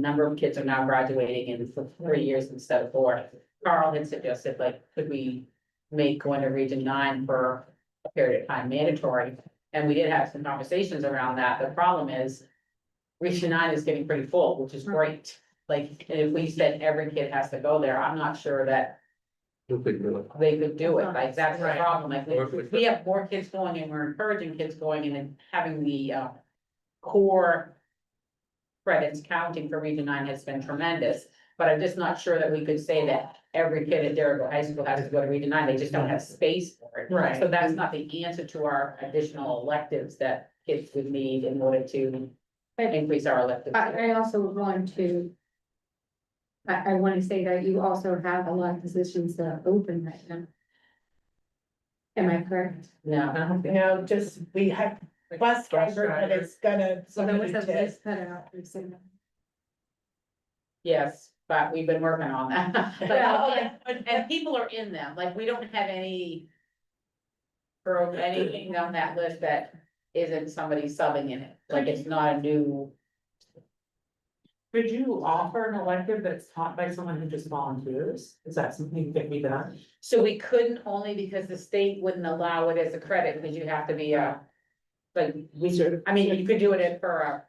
number of kids are now graduating in for 3 years instead of 4. Carl had suggested, like, could we make going to Region 9 for a period of time mandatory? And we did have some conversations around that. The problem is Region 9 is getting pretty full, which is great. Like, and if we said every kid has to go there, I'm not sure that
Who could do it?
they could do it, like, that's the
Right.
problem, like, if we have more kids going and we're encouraging kids going and then having the core credits counting for Region 9 has been tremendous, but I'm just not sure that we could say that every kid at Darragh High School has to go to Region 9, they just don't have space for it.
Right.
So that's not the answer to our additional electives that kids would need in order to increase our electives.
I also want to. I want to say that you also have a lot of positions that are open right now. Am I correct?
No,
No, just, we have bus driver, but it's gonna.
So there was a
somebody
list cut out recently.
yes, but we've been working on that. But,
Well,
and people are in them, like, we don't have any. For anything on that list that isn't somebody subbing in it, like it's not a new.
Could you offer an elective that's taught by someone who just volunteers? Is that something that we done?
So we couldn't only because the state wouldn't allow it as a credit, because you have to be a. Like, I mean, you could do it for a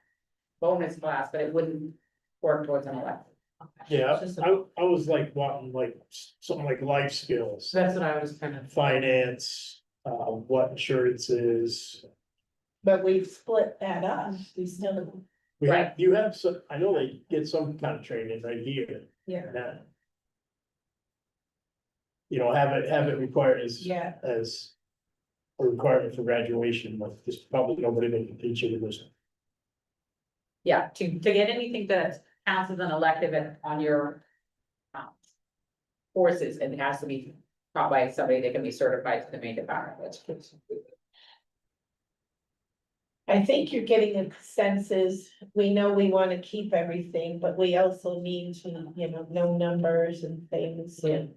bonus class, but it wouldn't work towards an elective.
Yeah, I was like wanting like something like life skills,
That's what I was kind of.
finance, what insurance is.
But we've split that up, we still.
We have, you have some, I know they get some kind of training right here.
Yeah.
That. You know, have it required as.
Yeah.
As. A requirement for graduation, but there's probably nobody that can teach you this.
Yeah, to get anything that counts as an elective on your. Courses, it has to be taught by somebody that can be certified to the main department of education.
I think you're getting a consensus. We know we want to keep everything, but we also need to, know numbers and things and.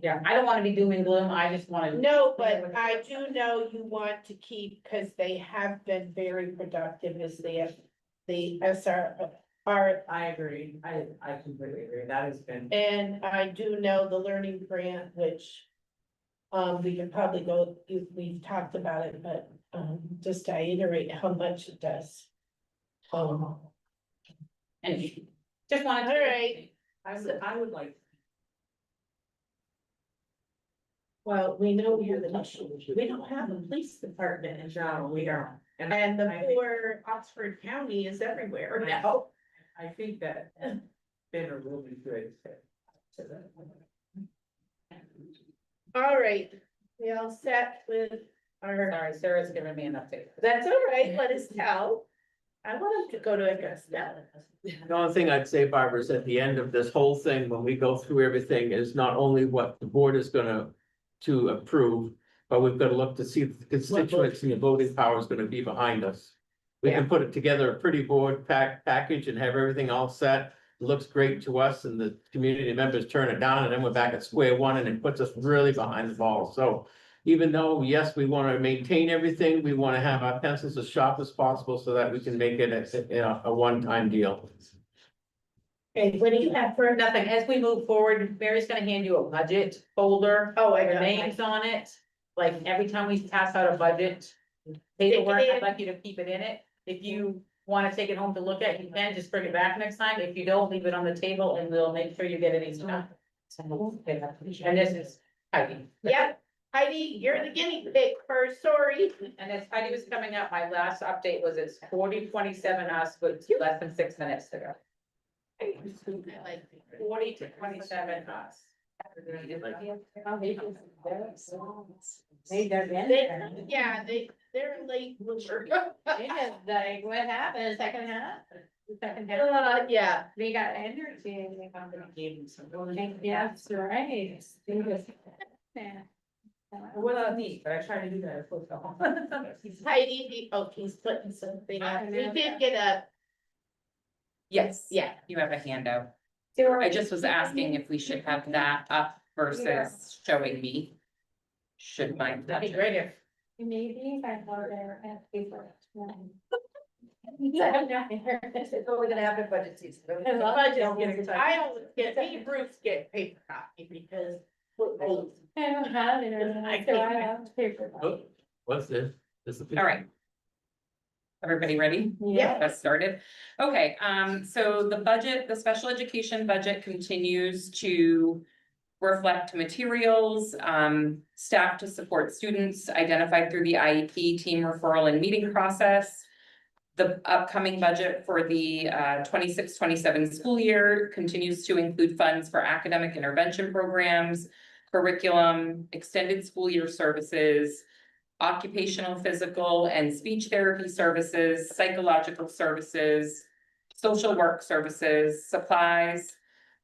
Yeah, I don't wanna be doom and gloom, I just wanna.
No, but I do know you want to keep, because they have been very productive as the SR.
I agree, I completely agree, that has been.
And I do know the learning grant, which. We can probably go, we've talked about it, but, just to iterate how much it does.
And just wanted to.
All right.
I would like.
Well, we know we have an issue, we don't have a police department in
No, we don't.
and the
I think-
poor Oxford County is everywhere now.
I think that been a really good fit.
All right, we all set with our,
Sorry, Sarah's giving me an update.
that's all right, let us tell. I want them to go to Augusta.
The only thing I'd say, Barbara, is at the end of this whole thing, when we go through everything, is not only what the board is gonna to approve, but we've got to look to see if the constituents and the voting power is gonna be behind us. We can put it together, a pretty board package and have everything all set. It looks great to us and the community members turn it down and then we're back at square one and it puts us really behind the ball. So even though, yes, we want to maintain everything, we want to have our pencils as sharp as possible so that we can make it a one-time deal.
Okay, what do you have for?
Nothing, as we move forward, Mary's gonna hand you a budget folder.
Oh, I
With
got
names on it, like every time we pass out a budget. Paperwork, I'd like you to keep it in it. If you wanna take it home to look at, you can, just bring it back next time. If you don't, leave it on the table and we'll make sure you get it each time. And this is Heidi.
Yep, Heidi, you're the guinea pig first, sorry.
And as Heidi was coming up, my last update was it's 40:27 us, with less than 6 minutes to go. 40 to 27 us.
Yeah, they're late.
Like, what happened, second half?
Yeah,
They got energy. Yes, right.
Without me, but I try to do that.
Heidi, he's putting something up. We did get a,
Yes.
yeah.
You have a handout. I just was asking if we should have that up versus showing me. Should mine.
That'd be great if.
Maybe if I go there at paper.
It's only gonna happen budget season.
I always get, me and Bruce get paper copy because.
I don't have it, so I have paper.
Oh, what's this?
All right. Everybody ready?
Yeah.
Get started. Okay, so the budget, the special education budget continues to reflect materials, staff to support students identified through the IEP team referral and meeting process. The upcoming budget for the 26-27 school year continues to include funds for academic intervention programs, curriculum, extended school year services, occupational, physical, and speech therapy services, psychological services, social work services, supplies,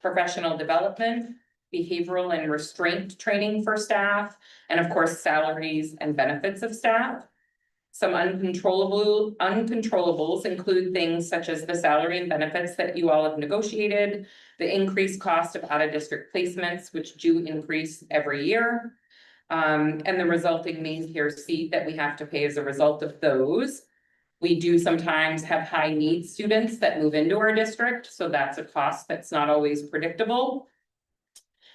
professional development, behavioral and restraint training for staff, and of course, salaries and benefits of staff. Some uncontrollables include things such as the salary and benefits that you all have negotiated, the increased cost of out-of-district placements, which do increase every year, And the resulting mean care seat that we have to pay as a result of those. We do sometimes have high need students that move into our district, so that's a cost that's not always predictable.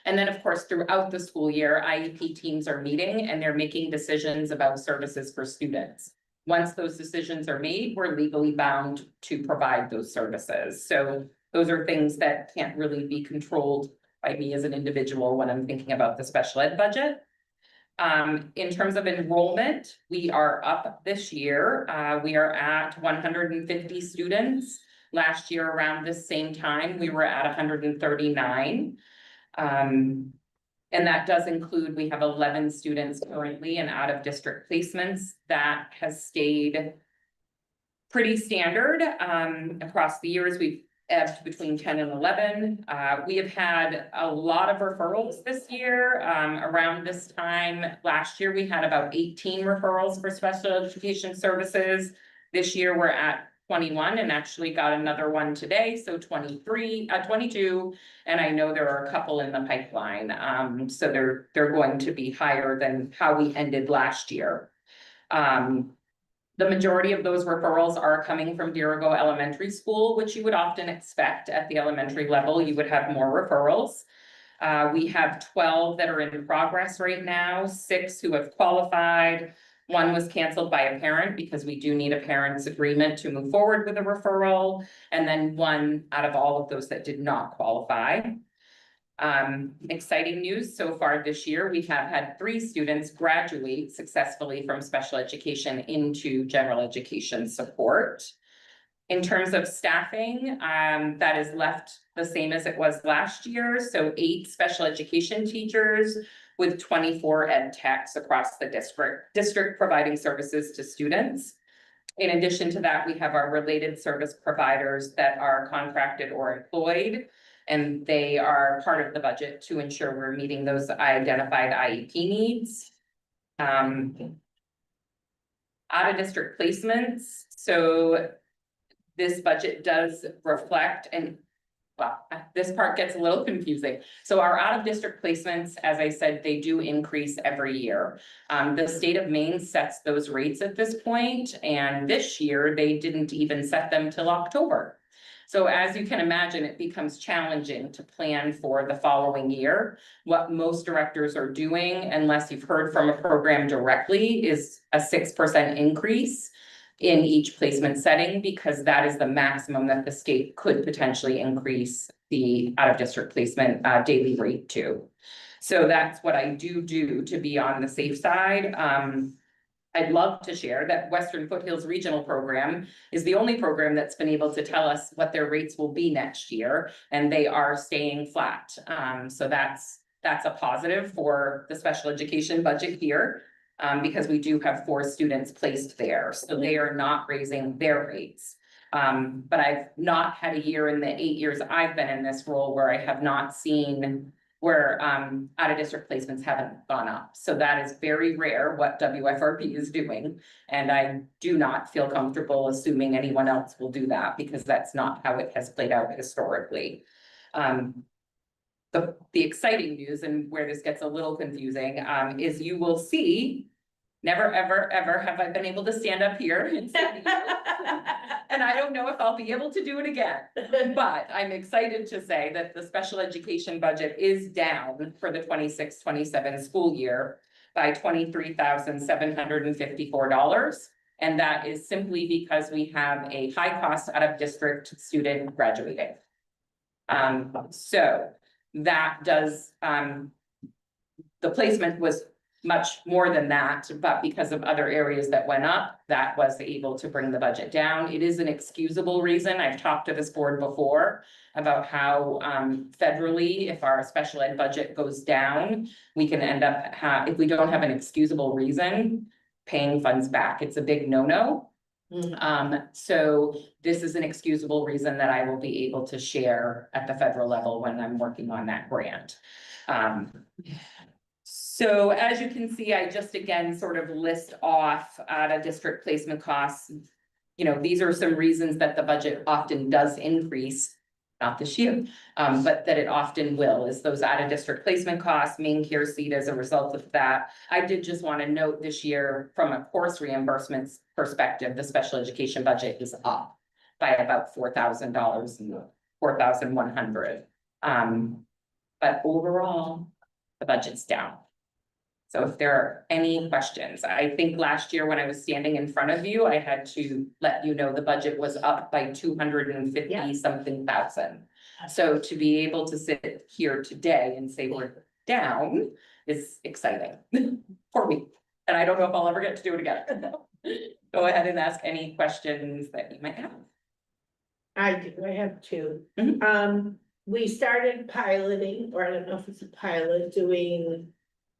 And then, of course, throughout the school year, IEP teams are meeting and they're making decisions about services for students. Once those decisions are made, we're legally bound to provide those services. So those are things that can't really be controlled by me as an individual when I'm thinking about the special ed budget. In terms of enrollment, we are up this year. We are at 150 students. Last year, around this same time, we were at 139. And that does include, we have 11 students currently in out-of-district placements. That has stayed pretty standard. Across the years, we've ebbed between 10 and 11. We have had a lot of referrals this year. Around this time last year, we had about 18 referrals for special education services. This year, we're at 21 and actually got another one today, so 22. And I know there are a couple in the pipeline. So they're going to be higher than how we ended last year. The majority of those referrals are coming from Dirigo Elementary School, which you would often expect at the elementary level, you would have more referrals. We have 12 that are in progress right now, 6 who have qualified. 1 was canceled by a parent because we do need a parent's agreement to move forward with a referral. And then 1 out of all of those that did not qualify. Exciting news so far this year, we have had 3 students graduate successfully from special education into general education support. In terms of staffing, that is left the same as it was last year. So 8 special education teachers with 24 ed techs across the district providing services to students. In addition to that, we have our related service providers that are contracted or employed, and they are part of the budget to ensure we're meeting those identified IEP needs. Out-of-district placements. So this budget does reflect, and well, this part gets a little confusing. So our out-of-district placements, as I said, they do increase every year. The state of Maine sets those rates at this point, and this year they didn't even set them till October. So as you can imagine, it becomes challenging to plan for the following year. What most directors are doing, unless you've heard from a program directly, is a 6% increase in each placement setting, because that is the maximum that the state could potentially increase the out-of-district placement daily rate to. So that's what I do to be on the safe side. I'd love to share that Western Foothills Regional Program is the only program that's been able to tell us what their rates will be next year, and they are staying flat. So that's a positive for the special education budget here, because we do have 4 students placed there, so they are not raising their rates. But I've not had a year in the 8 years I've been in this role where I have not seen where out-of-district placements haven't gone up. So that is very rare what WFRP is doing. And I do not feel comfortable assuming anyone else will do that, because that's not how it has played out historically. The exciting news, and where this gets a little confusing, is you will see, never, ever, ever have I been able to stand up here and say, and I don't know if I'll be able to do it again. But I'm excited to say that the special education budget is down for the 26-27 school year by $23,754. And that is simply because we have a high cost out-of-district student graduating. So that does, the placement was much more than that, but because of other areas that went up, that was able to bring the budget down. It is an excusable reason. I've talked to this board before about how federally, if our special ed budget goes down, we can end up, if we don't have an excusable reason, paying funds back. It's a big no-no. So this is an excusable reason that I will be able to share at the federal level when I'm working on that grant. So as you can see, I just again sort of list off out-of-district placement costs. You know, these are some reasons that the budget often does increase
not this year, but that it often will, is those out-of-district placement costs, main care seat as a result of that. I did just want to note this year, from a course reimbursements perspective, the special education budget is up by about $4,000, 4,100. But overall, the budget's down. So if there are any questions, I think last year when I was standing in front of you, I had to let you know the budget was up by 250 something thousand. So to be able to sit here today and say we're down is exciting for me. And I don't know if I'll ever get to do it again. Go ahead and ask any questions that you might have.
I do, I have two.
Mhm.
We started piloting, or I don't know if it's a pilot, doing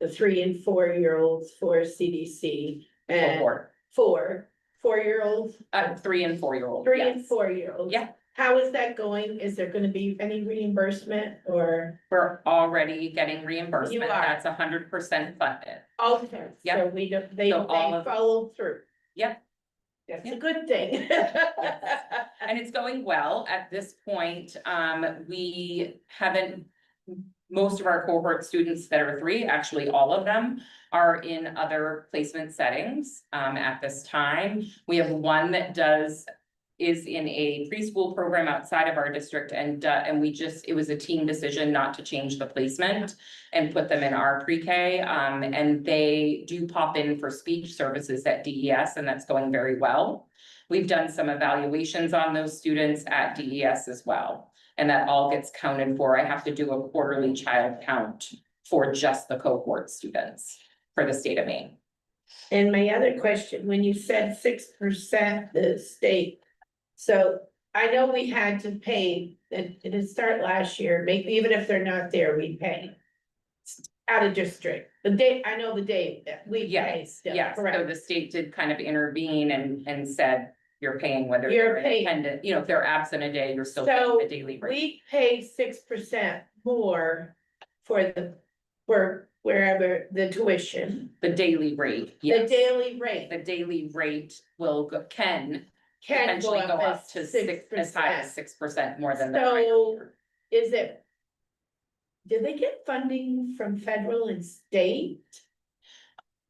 the 3 and 4-year-olds for CDC and
Cohort.
4-year-olds,
3 and 4-year-old.
3 and 4-year-olds.
Yeah.
How is that going? Is there gonna be any reimbursement or?
We're already getting reimbursement.
You are.
That's 100% funded.
Okay, so
Yep.
we don't, they
So all of-
follow through.
Yep.
That's
Yep.
a good thing.
And it's going well at this point. We haven't, most of our cohort students that are 3, actually all of them are in other placement settings at this time. We have one that is in a preschool program outside of our district, and it was a team decision not to change the placement and put them in our pre-K. And they do pop in for speech services at DES, and that's going very well. We've done some evaluations on those students at DES as well, and that all gets counted for. I have to do a quarterly child count for just the cohort students for the state of Maine.
And my other question, when you said 6%, the state. So I know we had to pay, it didn't start last year, maybe even if they're not there, we pay. Out of district, the day, I know the day that we pay
Yes,
still,
yes, so
correct?
the state did kind of intervene and said, you're paying whether
You're
you're
paying.
independent, if they're absent a day, you're still
So
paying the daily rate.
we pay 6% more for wherever the tuition,
The daily rate,
the
yes.
daily rate
The daily rate can
can go
potentially go up
up
to
as
6, as high as
6%.
6% more than the prior
So
year.
is it? Did they get funding from federal and state?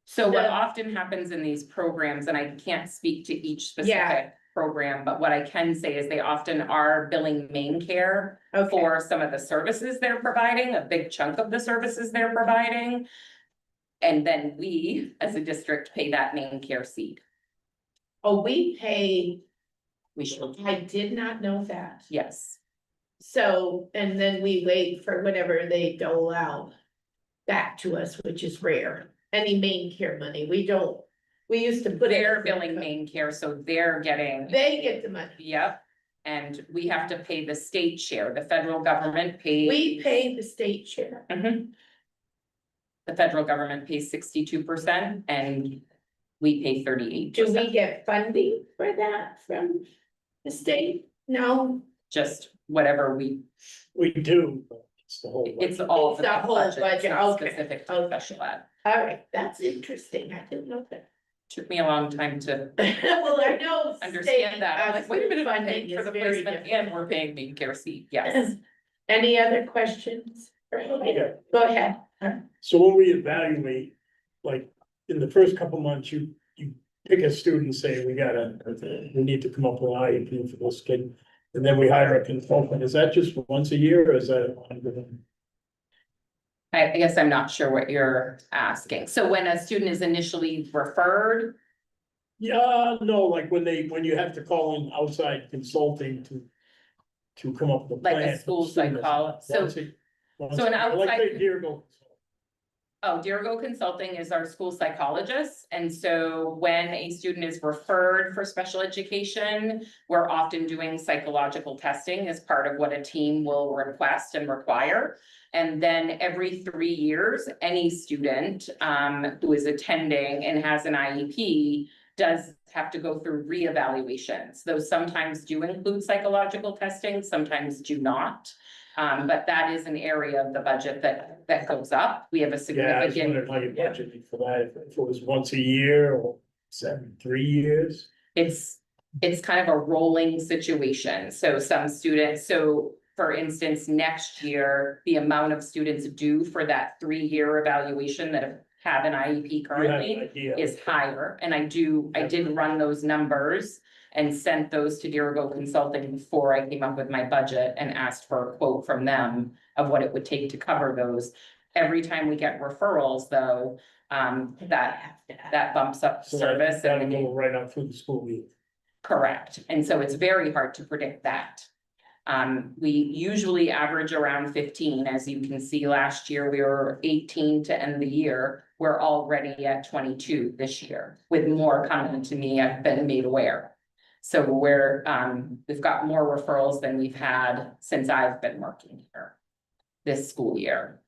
So what
the-
often happens in these programs, and I can't speak to each
Yeah.
specific program, but what I can say is they often are billing main care
Okay,
for some of the services they're providing, a big chunk of the services they're providing. And then we, as a district, pay that main care seat.
oh, we pay,
We should,
I did not know that.
yes.
So, and then we wait for whatever they dole out back to us, which is rare. Any main care money, we don't, we used to put. it
They're
as a-
billing main care, so they're getting.
They get the money.
Yep, and we have to pay the state share, the federal government pays.
We pay the state share.
Mhm. The federal government pays 62% and we pay 38%.
Do we get funding for that from the state? No,
Just whatever
We do, but it's the whole.
it's all.
It's the whole budget,
It's not
okay,
specific to
okay.
special ed.
all right, that's interesting. I didn't know that.
Took me a long time to
Well, I know.
understand that. I'm like, wait a minute, I'm
funding
paying for
is
the
very
placement
different.
and we're paying main care seat, yes.
Any other questions?
Yeah.
Go ahead.
So when we evaluate, like, in the first couple months, you pick a student, say, we need to come up with an IEP for this kid. And then we hire a consultant. Is that just once a year or is that ongoing?
I guess I'm not sure what you're asking. So when a student is initially referred,
Yeah, no, like when you have to call in outside consulting to come up with a
like
plan.
a school psychologist, so. So an outside-
Like they dear go.
Oh, Dirigo Consulting is our school psychologist, and so when a student is referred for special education, we're often doing psychological testing as part of what a team will request and require. And then every 3 years, any student who is attending and has an IEP does have to go through reevaluations. Those sometimes do include psychological testing, sometimes do not. But that is an area of the budget that goes up. We have a
Yeah, I was
significant,
wondering how you budgeted for that, if it was once a year or 3 years.
it's kind of a rolling situation. So some students, so for instance, next year, the amount of students due for that 3-year evaluation that have an IEP
You have
currently
an idea.
is higher, and I did run those numbers and sent those to Dirigo Consulting before I came up with my budget and asked for a quote from them of what it would take to cover those. Every time we get referrals, though, that bumps up
So
service
that'll
and
go right up through the school year.
correct, and so it's very hard to predict that. We usually average around 15, as you can see, last year we were 18 to end the year. We're already at 22 this year, with more coming to me, I've been made aware. So we've got more referrals than we've had since I've been working here this school year.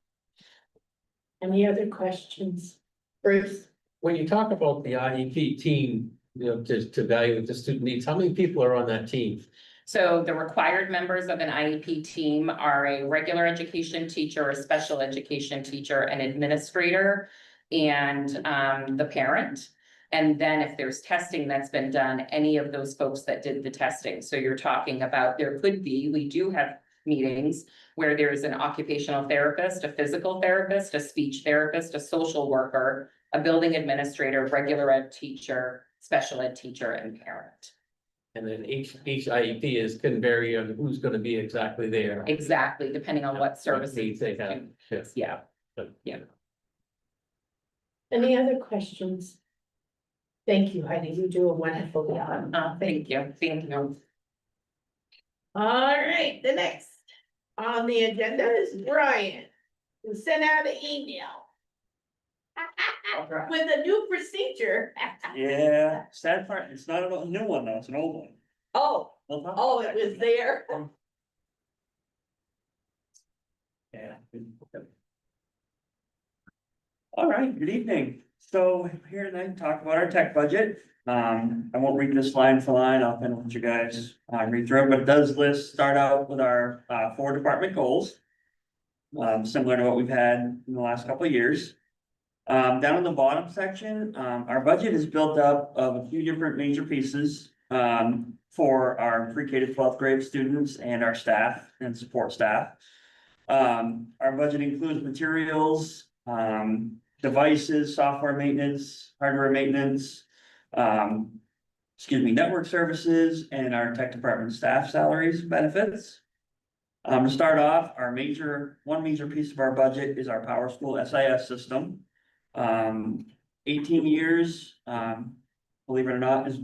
Any other questions? Bruce?
When you talk about the IEP team, to evaluate the student needs, how many people are on that team?
So the required members of an IEP team are a regular education teacher, a special education teacher, an administrator, and the parent. And then if there's testing that's been done, any of those folks that did the testing. So you're talking about, we do have meetings where there's an occupational therapist, a physical therapist, a speech therapist, a social worker, a building administrator, regular ed teacher, special ed teacher, and parent.
And then each IEP can vary on who's gonna be exactly there.
Exactly, depending on what services.
needs they have.
Yeah.
Any other questions? Thank you, Heidi. You do a wonderful job.
Thank you, thank you.
All right, the next on the agenda is Brian, who sent out an email with a new procedure.
Yeah, sad part, it's not a new one though, it's an old one.
Oh,
We'll talk
oh,
about
it
that.
was there.
Yeah. All right, good evening. So we're here tonight to talk about our tech budget. I won't read this line for line, I'll kind of let you guys read through it, but it does start out with our 4 department goals. Similar to what we've had in the last couple of years. Down in the bottom section, our budget is built up of a few different major pieces. For our pre-K to 12th grade students and our staff and support staff. Our budget includes materials, devices, software maintenance, hardware maintenance. Network services and our tech department staff salaries, benefits. To start off, one major piece of our budget is our Power School SIS system. 18 years, believe it or not, is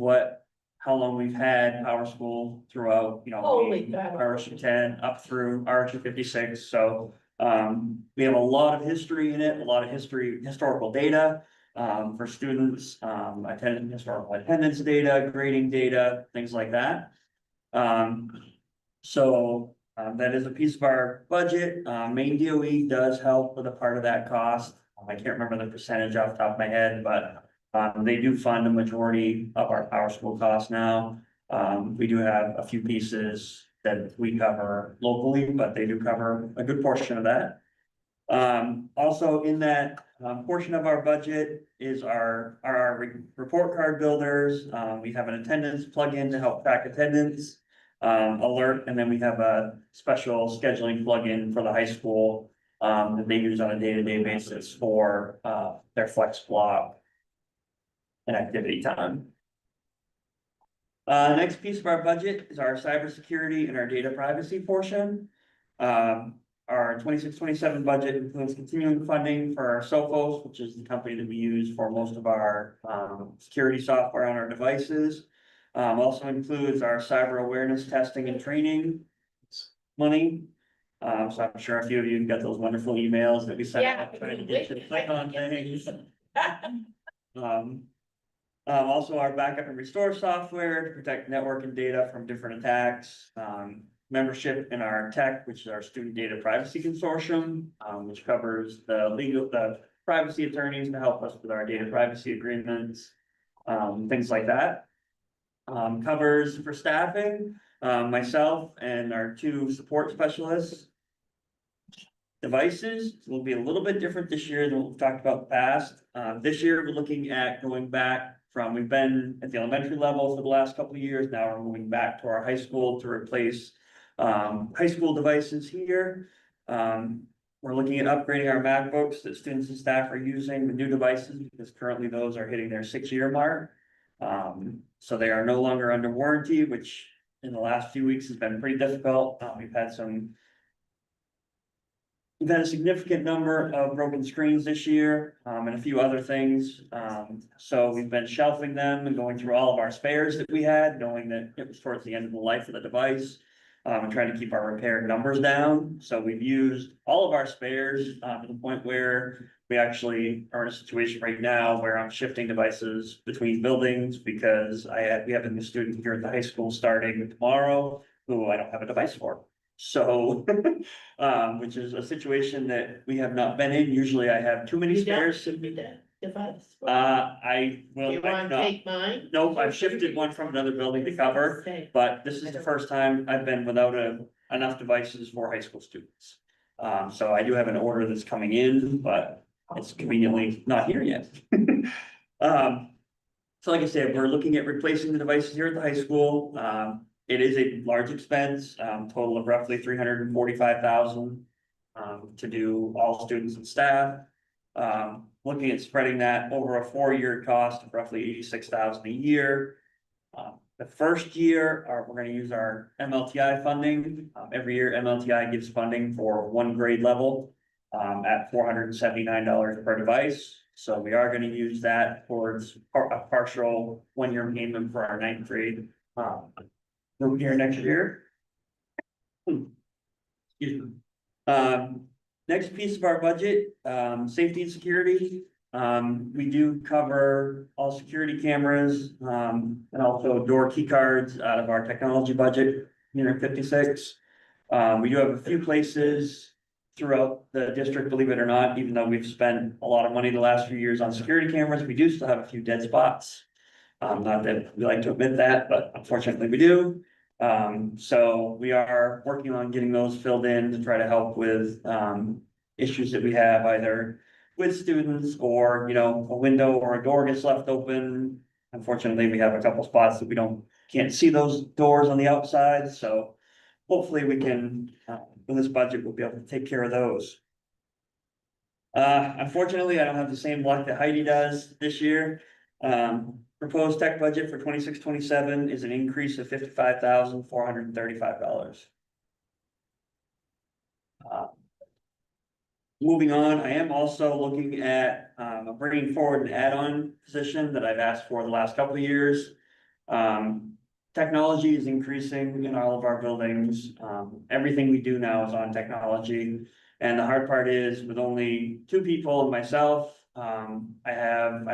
how long we've had Power School throughout,
Holy cow.
RSU 10 up through RSU 56, so. We have a lot of history in it, a lot of historical data, for students, historical attendance data, grading data, things like that. That is a piece of our budget. Main DOE does help with a part of that cost. I can't remember the percentage off the top of my head, but they do fund the majority of our Power School costs now. We do have a few pieces that we cover locally, but they do cover a good portion of that. Also in that portion of our budget is our report card builders. We have an attendance plugin to help track attendance, alert, and then we have a special scheduling plugin for the high school that they use on a day-to-day basis for their flex block and activity time. Next piece of our budget is our cybersecurity and our data privacy portion. Our 26-27 budget includes continuing funding for our Sophos, which is the company that we use for most of our security software on our devices. Also includes our cyber awareness testing and training money. So I'm sure a few of you got those wonderful emails that we sent out trying to get you to click on things. Also our backup and restore software to protect network and data from different attacks. Membership in our TEC, which is our Student Data Privacy Consortium, which covers the privacy attorneys to help us with our data privacy agreements, things like that. Covers for staffing, myself and our 2 support specialists. Devices will be a little bit different this year than what we've talked about in the past. This year, we're looking at going back from, we've been at the elementary level for the last couple of years. Now we're moving back to our high school to replace High school devices here. We're looking at upgrading our MacBooks that students and staff are using, the new devices, because currently those are hitting their 6-year mark. So they are no longer under warranty, which in the last few weeks has been pretty difficult. We've had a significant number of broken screens this year, and a few other things. So we've been shelving them and going through all of our spares that we had, knowing that it was towards the end of the life of the device. And trying to keep our repair numbers down. So we've used all of our spares, to the point where we actually are in a situation right now where I'm shifting devices between buildings because we have a new student here at the high school starting tomorrow who I don't have a device for. So, which is a situation that we have not been in. Usually I have too many
You don't
spares.
give me that device.
I will.
You wanna
no.
take mine?
Nope, I've shifted one from another building to cover,
Okay.
but this is the first time I've been without enough devices for high school students. So I do have an order that's coming in, but it's conveniently not here yet. So like I said, we're looking at replacing the devices here at the high school. It is a large expense, total of roughly $345,000 to do all students and staff. Looking at spreading that over a 4-year cost of roughly $86,000 a year. The first year, we're gonna use our MLTI funding. Every year MLTI gives funding for one grade level at $479 per device. So we are gonna use that towards a partial 1-year payment for our 9th grade group here next year. Excuse me. Next piece of our budget, safety and security. We do cover all security cameras, and also door key cards out of our technology budget, 56. We do have a few places throughout the district, believe it or not, even though we've spent a lot of money the last few years on security cameras, we do still have a few dead spots. Not that we like to admit that, but unfortunately we do. So we are working on getting those filled in to try to help with, issues that we have either with students or, a window or a door gets left open. Unfortunately, we have a couple spots that can't see those doors on the outside, so hopefully we can, with this budget, we'll be able to take care of those. Unfortunately, I don't have the same luck that Heidi does this year. Proposed tech budget for 26-27 is an increase of $55,435. Moving on, I am also looking at, bringing forward an add-on position that I've asked for the last couple of years. Technology is increasing in all of our buildings. Everything we do now is on technology. And the hard part is with only 2 people and myself, I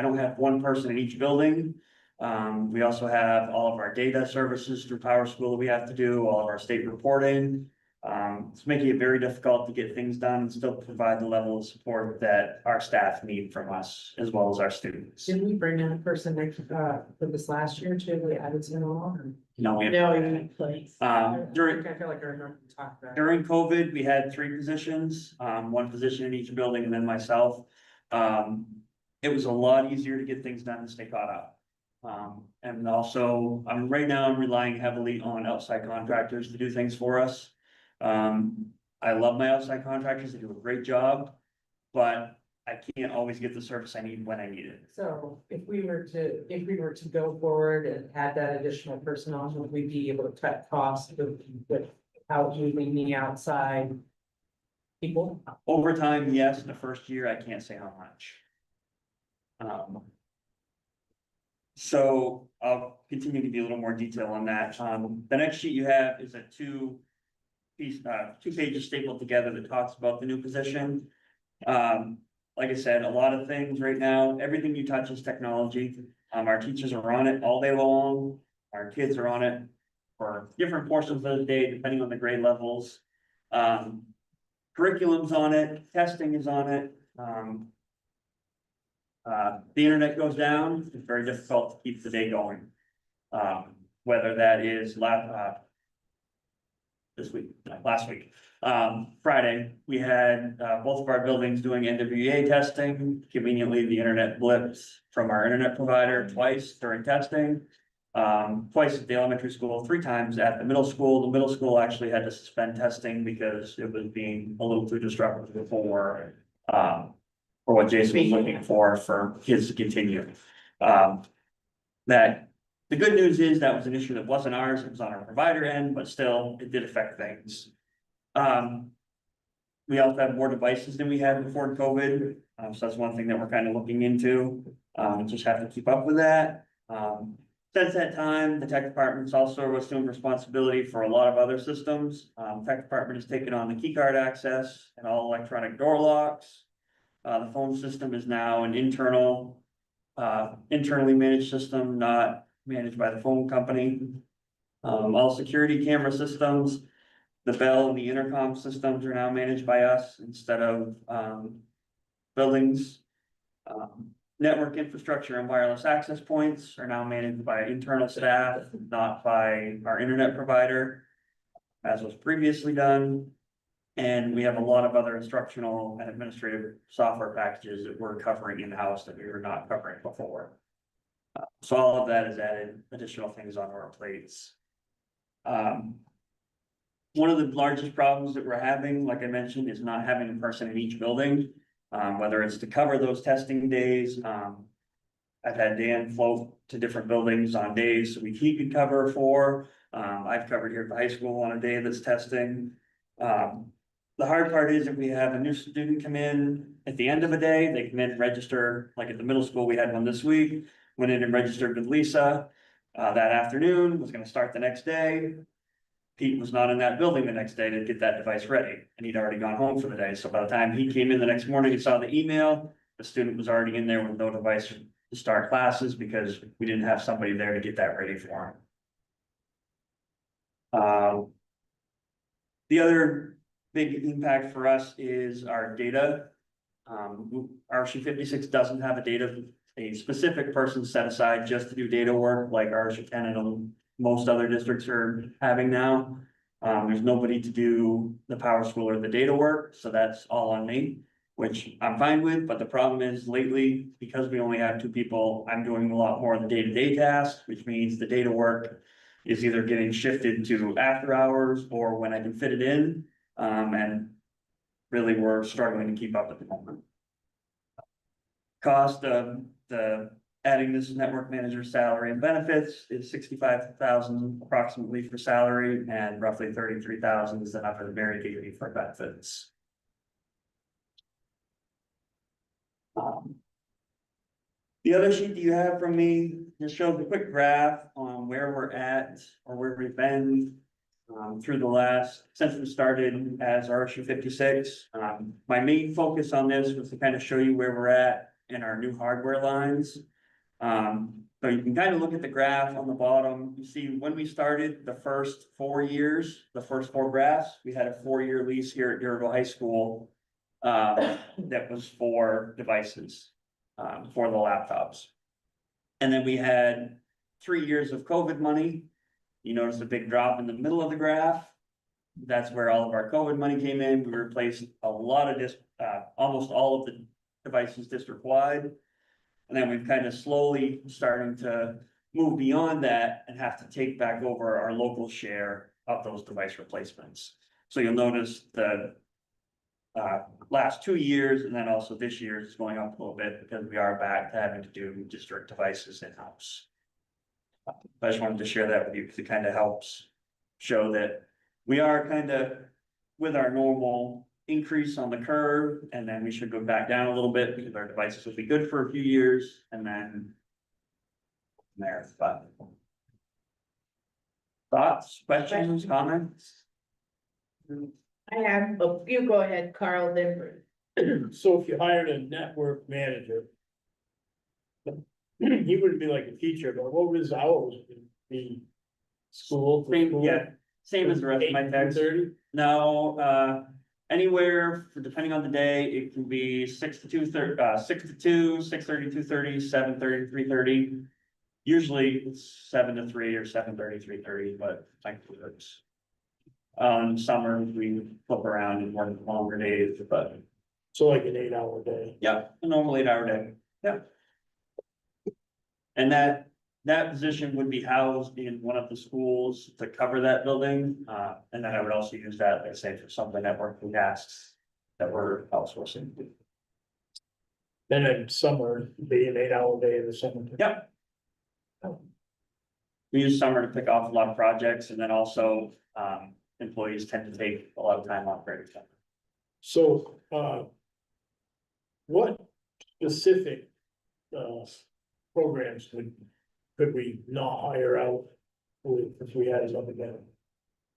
don't have one person in each building. We also have all of our data services through Power School that we have to do, all of our state reporting. It's making it very difficult to get things done and still provide the level of support that our staff need from us as well as our students.
Didn't we bring in a person for this last year too? We added to them.
No, we
No, you're in place.
during
I feel like I remember we talked about.
During COVID, we had 3 positions, 1 position in each building and then myself. It was a lot easier to get things done and stay caught up. And also, right now I'm relying heavily on outside contractors to do things for us. I love my outside contractors, they do a great job, but I can't always get the service I need when I need it.
So if we were to go forward and add that additional personnel, would we be able to cut costs without using the outside people?
Over time, yes, in the first year, I can't say how much. So I'll continue to give you a little more detail on that. The next sheet you have is a 2 pages stapled together that talks about the new position. Like I said, a lot of things right now, everything you touch is technology. Our teachers are on it all day long. Our kids are on it for different portions of the day, depending on the grade levels. Curriculum's on it, testing is on it. The internet goes down, it's very difficult to keep the day going. Whether that is last week, Friday, we had both of our buildings doing NWEA testing. Conveniently, the internet blipped from our internet provider twice during testing. Twice at the elementary school, 3 times at the middle school. The middle school actually had to suspend testing because it was being a little too disruptive for what Jason was looking for kids to continue. That, the good news is that was an issue that wasn't ours, it was on our provider end, but still, it did affect things. We also have more devices than we had before COVID, so that's one thing that we're kind of looking into. Just have to keep up with that. Since that time, the tech department's also assumed responsibility for a lot of other systems. Tech department has taken on the key card access and all electronic door locks. The phone system is now an internally managed system, not managed by the phone company. All security camera systems, the bell and the intercom systems are now managed by us instead of, buildings. Network infrastructure and wireless access points are now managed by internal staff, not by our internet provider, as was previously done. And we have a lot of other instructional and administrative software packages that we're covering in-house that we were not covering before. So all of that has added additional things onto our plates. One of the largest problems that we're having, like I mentioned, is not having a person in each building. Whether it's to cover those testing days, I've had Dan float to different buildings on days he could cover for. I've covered here at the high school on a day that's testing. The hard part is if we have a new student come in at the end of a day, they come in and register, like at the middle school, we had one this week, went in and registered with Lisa. That afternoon, was gonna start the next day. Pete was not in that building the next day to get that device ready, and he'd already gone home for the day. So by the time he came in the next morning and saw the email, the student was already in there with no device to start classes because we didn't have somebody there to get that ready for him. The other big impact for us is our data. RSU 56 doesn't have a specific person set aside just to do data work like RSU 10 and most other districts are having now. There's nobody to do the power school or the data work, so that's all on me, which I'm fine with, but the problem is lately, because we only have 2 people, I'm doing a lot more of the day-to-day tasks, which means the data work is either getting shifted to after hours or when I can fit it in, and really we're struggling to keep up at the moment. Cost of adding this network manager salary and benefits is $65,000 approximately for salary and roughly $33,000 is enough for the Mary Kay for benefits. The other sheet that you have from me just shows a quick graph on where we're at or where we've been through the since we started as RSU 56. My main focus on this was to kind of show you where we're at in our new hardware lines. So you can kind of look at the graph on the bottom. You see when we started the first 4 years, the first 4 graphs, we had a 4-year lease here at Deerville High School. That was for devices, for the laptops. And then we had 3 years of COVID money. You notice a big drop in the middle of the graph. That's where all of our COVID money came in. We replaced a lot of almost all of the devices district-wide. And then we've kind of slowly starting to move beyond that and have to take back over our local share of those device replacements. So you'll notice the last 2 years and then also this year is going up a little bit because we are back to having to do district devices in-house. I just wanted to share that with you because it kind of helps show that we are kind of with our normal increase on the curve, and then we should go back down a little bit because our devices will be good for a few years, and then there. But thoughts, questions, comments?
I have, you go ahead, Carl, then.
So if you hired a network manager, he wouldn't be like a teacher, but what would his hours be? School? to school?
Yeah, same as the rest of my techs.
30?
No, anywhere, depending on the day, it can be 6 to 2, 6 to 2, 6:30, 2:30, 7:30, 3:30. Usually it's 7 to 3 or 7:30, 3:30, but thankfully it's. Summer, we flip around and work longer days, but
So like an 8-hour day.
yeah, a normal 8-hour day, yeah. And that that position would be housed in one of the schools to cover that building. And then I would also use that, like I say, for some of the networking tasks that we're outsourcing.
Then in summer, be an 8-hour day in the summer.
Yep. We use summer to pick off a lot of projects, and then also, employees tend to take a lot of time off during summer.
So, what specific, programs could we not hire out if we had something together?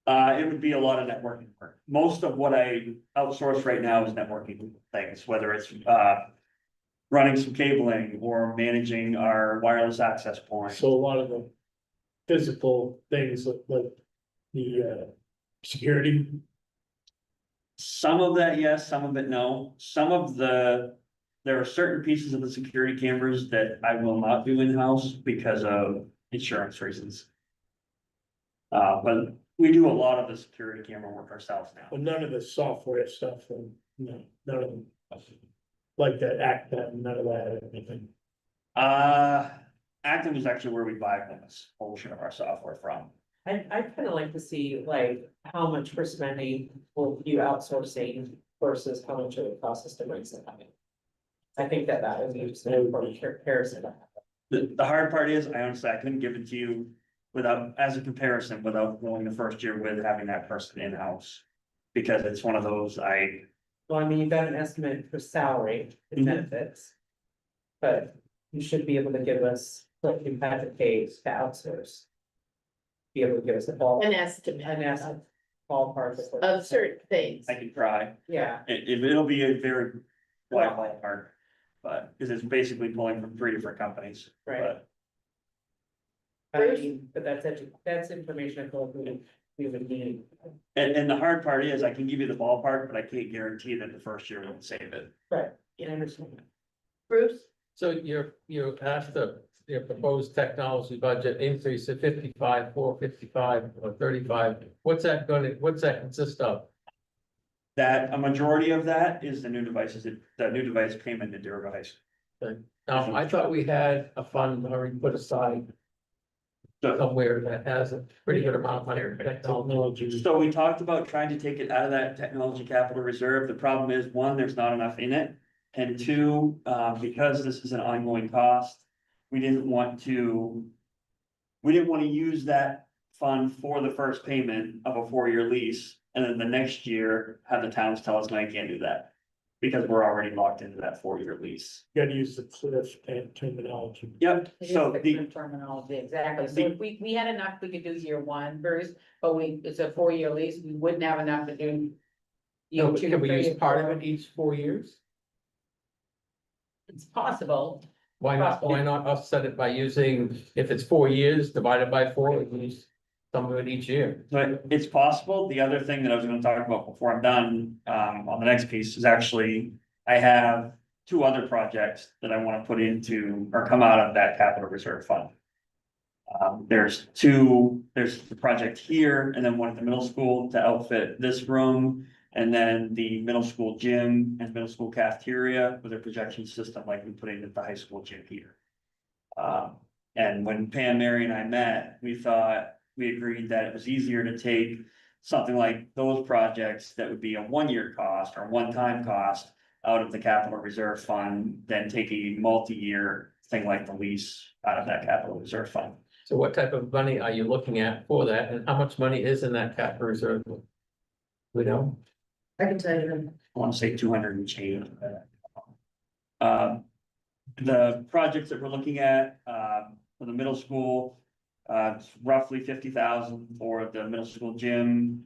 It would be a lot of networking work. Most of what I outsource right now is networking things, whether it's, running some cabling or managing our wireless access point.
So a lot of the physical things like the, security.
Some of that, yes, some of it, no. There are certain pieces of the security cameras that I will not do in-house because of insurance reasons. But we do a lot of the security camera work ourselves now.
But none of the software stuff, and no, none of them. Like that Acta, none of that, or anything.
Active is actually where we buy this portion of our software from.
I'd kind of like to see like how much we're spending will you outsourcing versus how much it would cost us to bring something. I think that would be just an important comparison.
The hard part is, I honestly, I couldn't give it to you without, as a comparison, without going the first year with having that person in-house. Because it's one of those,
Well, I mean, you've got an estimate for salary and
Mhm.
benefits. But you should be able to give us what you had to pay to outsource. Be able to give us a
An estimate
an estimate, ballpark.
of certain things.
I can try.
Yeah,
It'll be a very wide ballpark. But, because it's basically pulling from 3 different companies.
Right.
But
but that's information I feel we would need.
And the hard part is, I can give you the ballpark, but I can't guarantee that the first year won't save it.
Right, I understand.
Bruce?
So you're asked your proposed technology budget increase of 55, 455, or 35. What's that consist of?
That a majority of that is the new devices, the new device payment into device.
I thought we had a fund already put aside somewhere that has a pretty good amount of money for technology.
So we talked about trying to take it out of that technology capital reserve. The problem is, one, there's not enough in it. And two, because this is an ongoing cost, we didn't want to use that fund for the first payment of a 4-year lease. And then the next year, have the towns tell us, no, you can't do that. Because we're already locked into that 4-year lease.
You gotta use the cliff terminology.
Yep,
It is
so
the
the,
current terminology, exactly. So if we had enough, we could do year 1, Bruce, but it's a 4-year lease, we wouldn't have enough to do.
No, but
2,
can we
3,
use part of
4.
it each 4 years?
It's possible.
Why not offset it by using, if it's 4 years, divided by 4, we can use some of it each year.
but it's possible. The other thing that I was gonna talk about before I'm done, on the next piece is actually, I have 2 other projects that I wanna put into, or come out of that capital reserve fund. There's the project here, and then one at the middle school to outfit this room. And then the middle school gym and middle school cafeteria with a projection system like we put in at the high school gym here. And when Pam, Mary and I met, we agreed that it was easier to take something like those projects that would be a 1-year cost or one-time cost out of the capital reserve fund than take a multi-year thing like the lease out of that capital reserve fund.
So what type of money are you looking at for that, and how much money is in that capital reserve? We know,
I can tell you.
I wanna say 200 and change. The projects that we're looking at, for the middle school, it's roughly 50,000 for the middle school gym.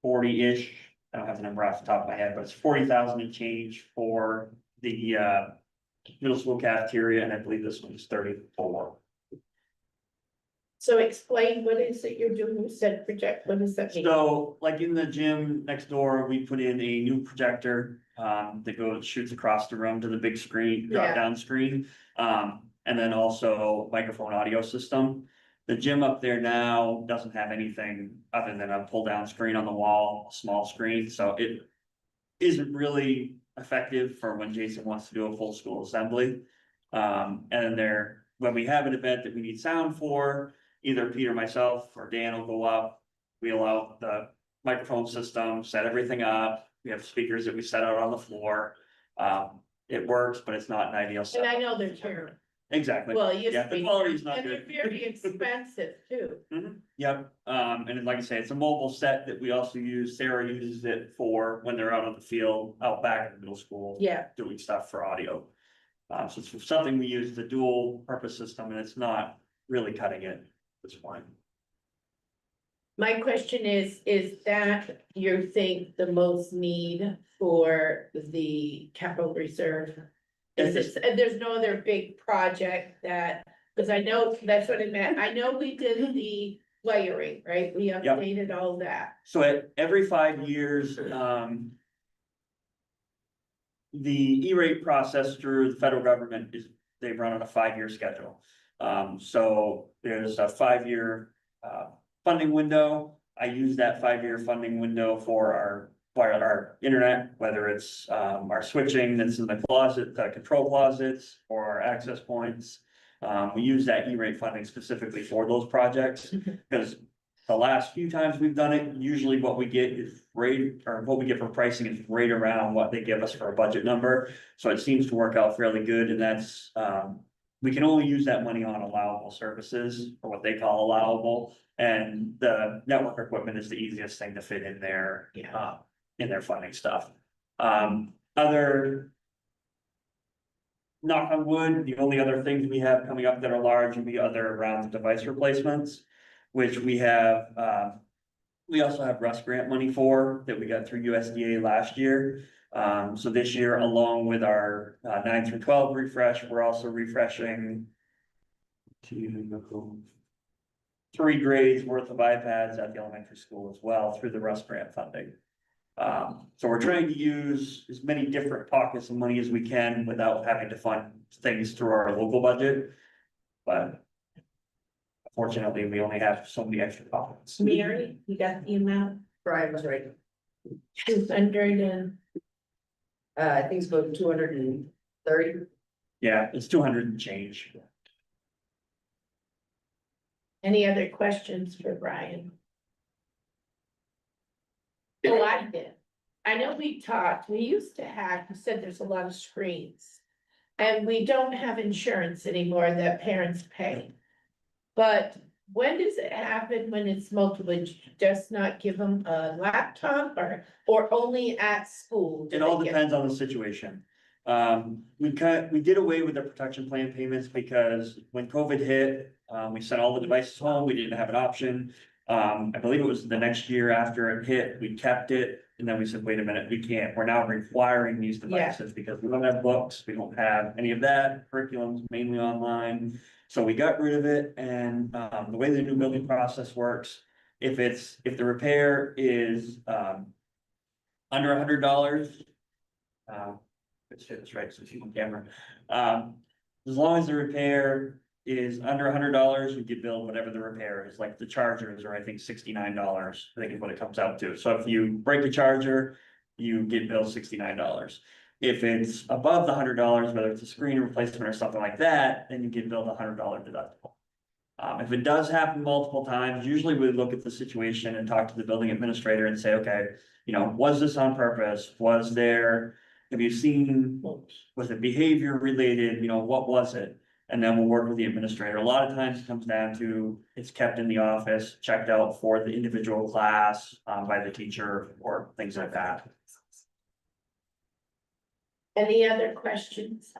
40-ish, I don't have the number off the top of my head, but it's 40,000 and change for the, middle school cafeteria, and I believe this one is 34.
So explain what is it you're doing, you said project, what does that mean?
So, like in the gym next door, we put in a new projector, that shoots across the room to the big screen,
Yeah.
drop down screen. And then also microphone audio system. The gym up there now doesn't have anything other than a pull down screen on the wall, a small screen, so it isn't really effective for when Jason wants to do a full school assembly. And then when we have an event that we need sound for, either Peter, myself, or Dan will go up. Wheel out the microphone system, set everything up. We have speakers that we set out on the floor. It works, but it's not an ideal
And
setup.
I know they're terrible.
Exactly.
Well, it used
Yeah,
to
the
be.
quality's not
And they're
good.
very expensive too.
Yep, and like I say, it's a mobile set that we also use. Sarah uses it for when they're out on the field, out back at the middle school.
Yeah.
Doing stuff for audio. So it's something we use, the dual purpose system, and it's not really cutting it at this point.
My question is that you think the most need for the capital reserve? Is it, and there's no other big project that, because I know, that's what it meant, I know we did the wiring, right? We updated all that.
So at every 5 years, the E-rate process through the federal government is, they run on a 5-year schedule. So there's a 5-year funding window. I use that 5-year funding window for our internet, whether it's our switching that's in the closet, the control closets, or our access points. We use that E-rate funding specifically for those projects, because the last few times we've done it, usually what we get is right, or what we get for pricing is right around what they give us for a budget number. So it seems to work out fairly good, and that's, we can only use that money on allowable services, or what they call allowable. And the network equipment is the easiest thing to fit in there, in their funding stuff. Other. Knock on wood, the only other things we have coming up that are large would be other rounds of device replacements, which we have, we also have Rust grant money for, that we got through USDA last year. So this year, along with our 9 through 12 refresh, we're also refreshing 3 grades worth of iPads at the elementary school as well through the Rust grant funding. So we're trying to use as many different pockets of money as we can without having to fund things through our local budget. But unfortunately, we only have so many extra pockets.
Mary, you got the amount?
Brian was right.
200 and,
I think it's about 230.
Yeah, it's 200 and change.
any other questions for Brian? Oh, I did. I know we talked, we used to have, you said there's a lot of screens. And we don't have insurance anymore that parents pay. But when does it happen when it's multiple, just not give them a laptop or only at school?
It all depends on the situation. We did away with the protection plan payments because when COVID hit, we sent all the devices home, we didn't have an option. I believe it was the next year after it hit, we kept it, and then we said, wait a minute, we can't, we're now requiring these devices because we don't have books, we don't have any of that, curriculum's mainly online. So we got rid of it, and the way the new building process works, if the repair is under $100. Let's say this right, so it's on camera. As long as the repair is under $100, you get billed whatever the repair is, like the chargers are, I think, $69, I think is what it comes out to. So if you break a charger, you get billed $69. If it's above the $100, whether it's a screen replacement or something like that, then you get billed $100 deductible. If it does happen multiple times, usually we look at the situation and talk to the building administrator and say, okay, was this on purpose? Have you seen, was it behavior related? What was it? And then we'll work with the administrator. A lot of times it comes down to, it's kept in the office, checked out for the individual class, by the teacher or things like that.
Any other questions?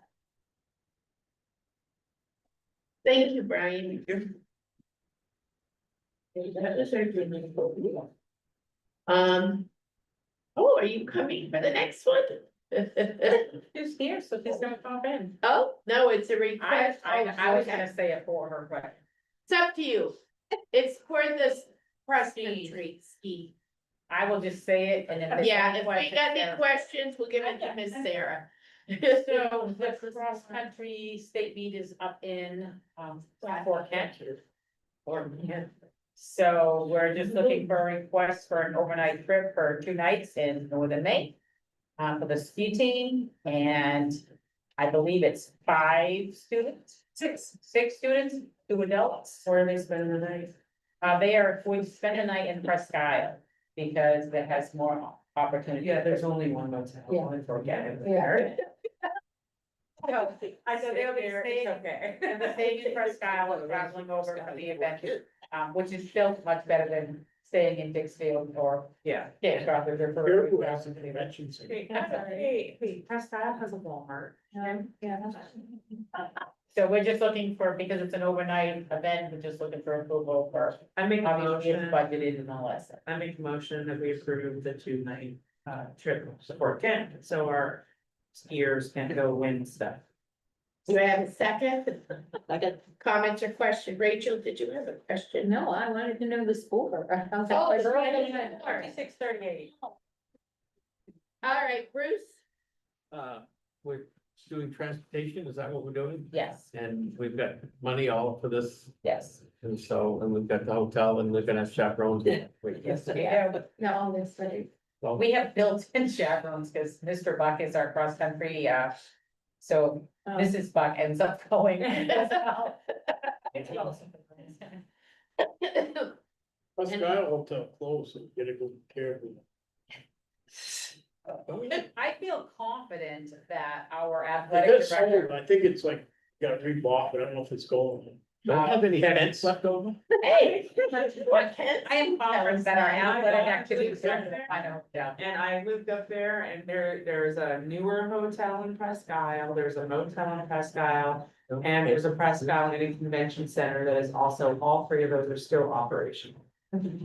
Thank you, Brian. That was our good one. Oh, are you coming for the next one?
Who's here, so she's gonna pop in.
Oh, no, it's a request.
I was
Okay.
gonna say it for her, but.
It's up to you. It's for this cross country ski.
I will just say it and then.
Yeah, if we got any questions, we'll give it to Miss Sarah.
So the cross-country state meet is up in, Fort Kent. So we're just looking for a request for an overnight trip for 2 nights in northern Maine. For the ski team, and I believe it's 5 students. Six students, 2 adults.
Where are they spending the night?
We spend a night in Presque Isle because that has more opportunity.
Yeah, there's only one motel.
Yeah.
I forget it.
Yeah.
I
So they'll be staying-
okay.
And the staying in Presque Isle and traveling over for the event, which is still much better than staying in Dixfield or
Yeah.
Cape Cod. They're for-
Careful, has some conventions.
Presque Isle has a Walmart.
So we're just looking for, because it's an overnight event, we're just looking for approval for,
I make a
obviously it's
motion,
budgeted and all that stuff.
I make a motion that we approve the 2-night trip support camp, so our skiers can go win stuff.
Do I have a second?
I got,
Comments or question? Rachel, did you have a question?
No, I wanted to know the score.
Oh, it's right in there.
36:38.
All right, Bruce?
We're doing transportation, is that what we're doing?
Yes,
And we've got money all for this,
yes.
and so, and we've got the hotel, and we're gonna have chaperones.
Yes, we have,
No, that's right.
Well,
we have built-in chaperones because Mr. Buck is our cross-country, so Mrs. Buck ends up going as well.
Plus, Kyle Hotel closed, so you gotta go careful.
I feel confident that our
It
athletic
got sold,
director.
I think it's like, got rebought, but I don't know if it's going.
don't have any fence left over?
Hey, what can?
I am confident that our athletic activities. I know, yeah.
And I lived up there and there's a newer hotel in Presque Isle, there's a motel in Presque Isle. And there's a Presque Isle and a convention center that is also, all 3 of those are still operational.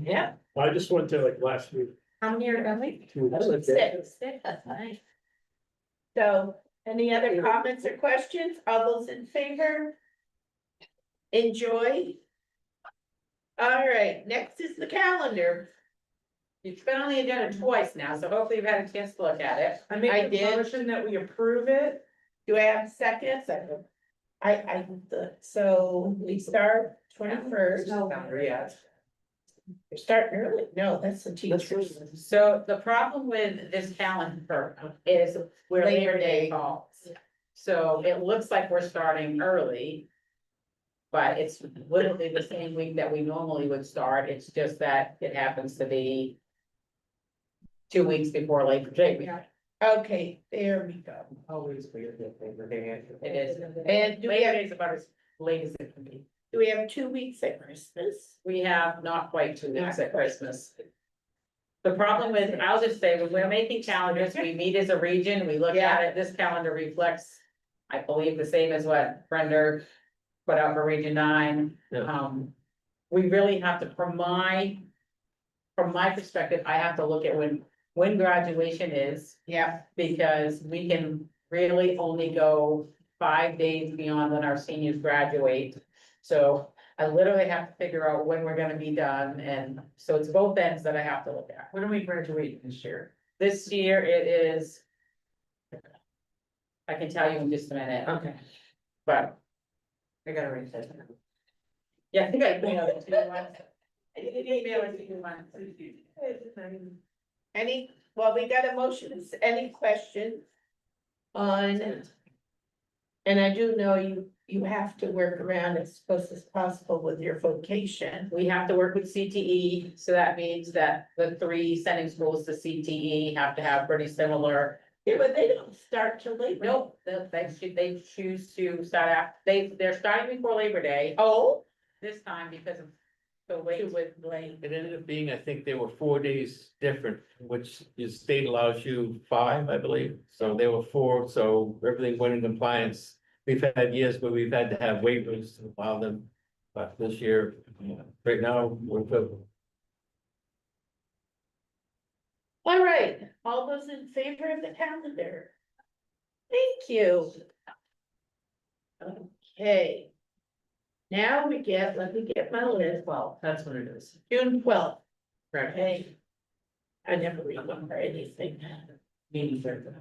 Yeah.
I just went there like last week.
How many are going?
2 weeks.
Six.
That's nice.
So, any other comments or questions? All those in favor? Enjoy. All right, next is the calendar.
It's been on the agenda twice now, so hopefully you've had a chance to look at it.
I
I
make a
did.
motion that we approve it.
Do I have a second? Second. So we start 21st.
Yes.
We're starting early. No, that's the teachers.
So the problem with this calendar is where Labor Day falls. So it looks like we're starting early. But it's literally the same week that we normally would start. It's just that it happens to be 2 weeks before Labor Day.
Okay, there we go.
Always weird that Labor Day.
It is.
And do we
Labor
have,
Day is about as late as it can be.
do we have 2 weeks at Christmas?
We have not quite 2 weeks at Christmas. The problem with, I'll just say, when we're making calendars, we meet as a region, we look at it, this calendar reflects. I believe the same as what Brenda put out for Region 9.
Yeah.
We really have to, from my perspective, I have to look at when graduation is.
Yeah.
Because we can really only go 5 days beyond when our seniors graduate. So I literally have to figure out when we're gonna be done, and so it's both ends that I have to look at.
When are we graduating this year?
This year it is. I can tell you in just a minute,
Okay,
but
I gotta write that down.
yeah, I think I emailed it to you once. I did email it to you once.
Well, we got a motion. Any questions? On. And I do know you have to work around as close as possible with your vocation.
We have to work with CTE, so that means that the 3 sending schools to CTE have to have pretty similar.
Yeah, but they don't start till Labor.
Nope, they choose to start after, they're starting before Labor Day,
Oh,
this time because of the way with Blaine.
It ended up being, I think there were 4 days different, which the state allows you 5, I believe. So there were 4, so everything went in compliance. We've had years where we've had to have waivers to allow them, but this year, right now, we're good.
all right. All those in favor of the calendar? Thank you. Okay. Now let me get my list.
Well, that's what it is.
June 12th.
Right.
Okay. I never remember anything.
Meeting there.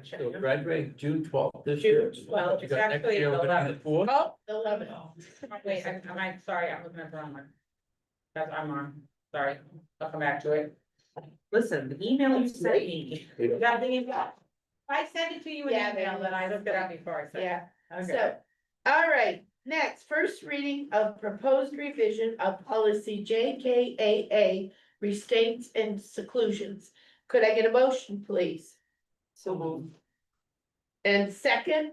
So graduate June 12th this year.
June 12th.
You got next
actually
year, we're gonna be the 4th.
Oh, 11.
Wait, I'm sorry, I'm looking at the wrong one. I'm on, sorry, I'll come back to it.
Listen, the email you sent me,
You got the email?
I sent it to you in
Yeah,
email, that I looked it up before I said.
Yeah, So, all right, next, first reading of proposed revision of policy JKAA, restraints and seclusions. Could I get a motion, please?
So moved.
And second?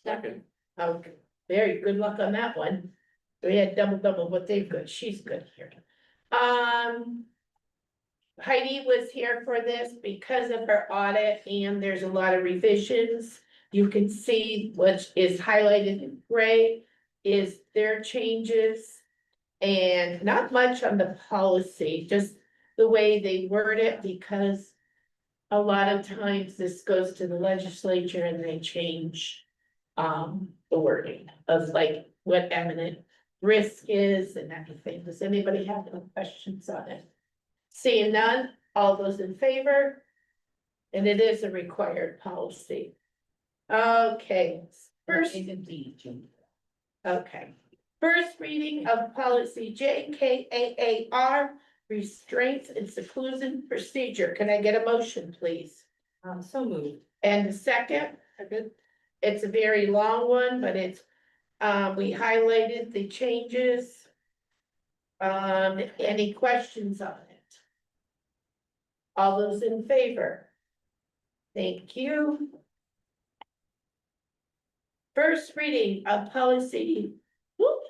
Second.
Okay, very good luck on that one. We had double, but they've good, she's good here. Heidi was here for this because of her audit and there's a lot of revisions. You can see what is highlighted in gray is their changes. And not much on the policy, just the way they word it, because a lot of times this goes to the legislature and they change the wording of like what eminent risk is and everything. Does anybody have any questions on it? Seeing none, all those in favor? And it is a required policy. Okay, first. Okay, first reading of policy JKAAR, restraints and seclusion procedure. Can I get a motion, please?
So moved.
And a second? It's a very long one, but it's, we highlighted the changes. Any questions on it? All those in favor? Thank you. First reading of policy,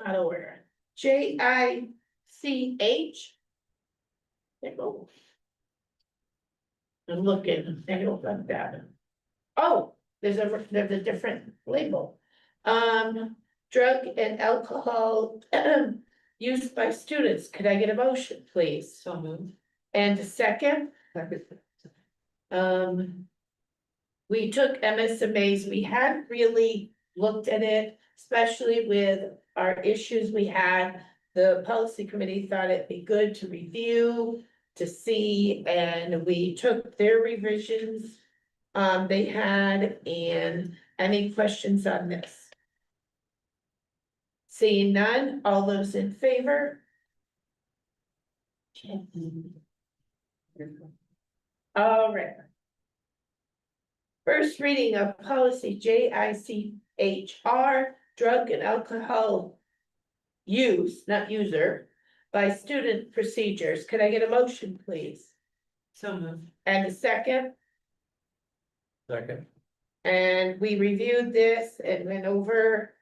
out of order, JICH. I'm looking, I don't like that. Oh, there's a different label. Drug and alcohol use by students. Could I get a motion, please?
So moved.
And a second? We took MSMA's, we hadn't really looked at it, especially with our issues we had. The policy committee thought it'd be good to review, to see, and we took their revisions. They had, and any questions on this? Seeing none, all those in favor? All right. First reading of policy JICHR, drug and alcohol use, not user, by student procedures. Could I get a motion, please?
So moved.
And a second?
Second.
And we reviewed this and went over.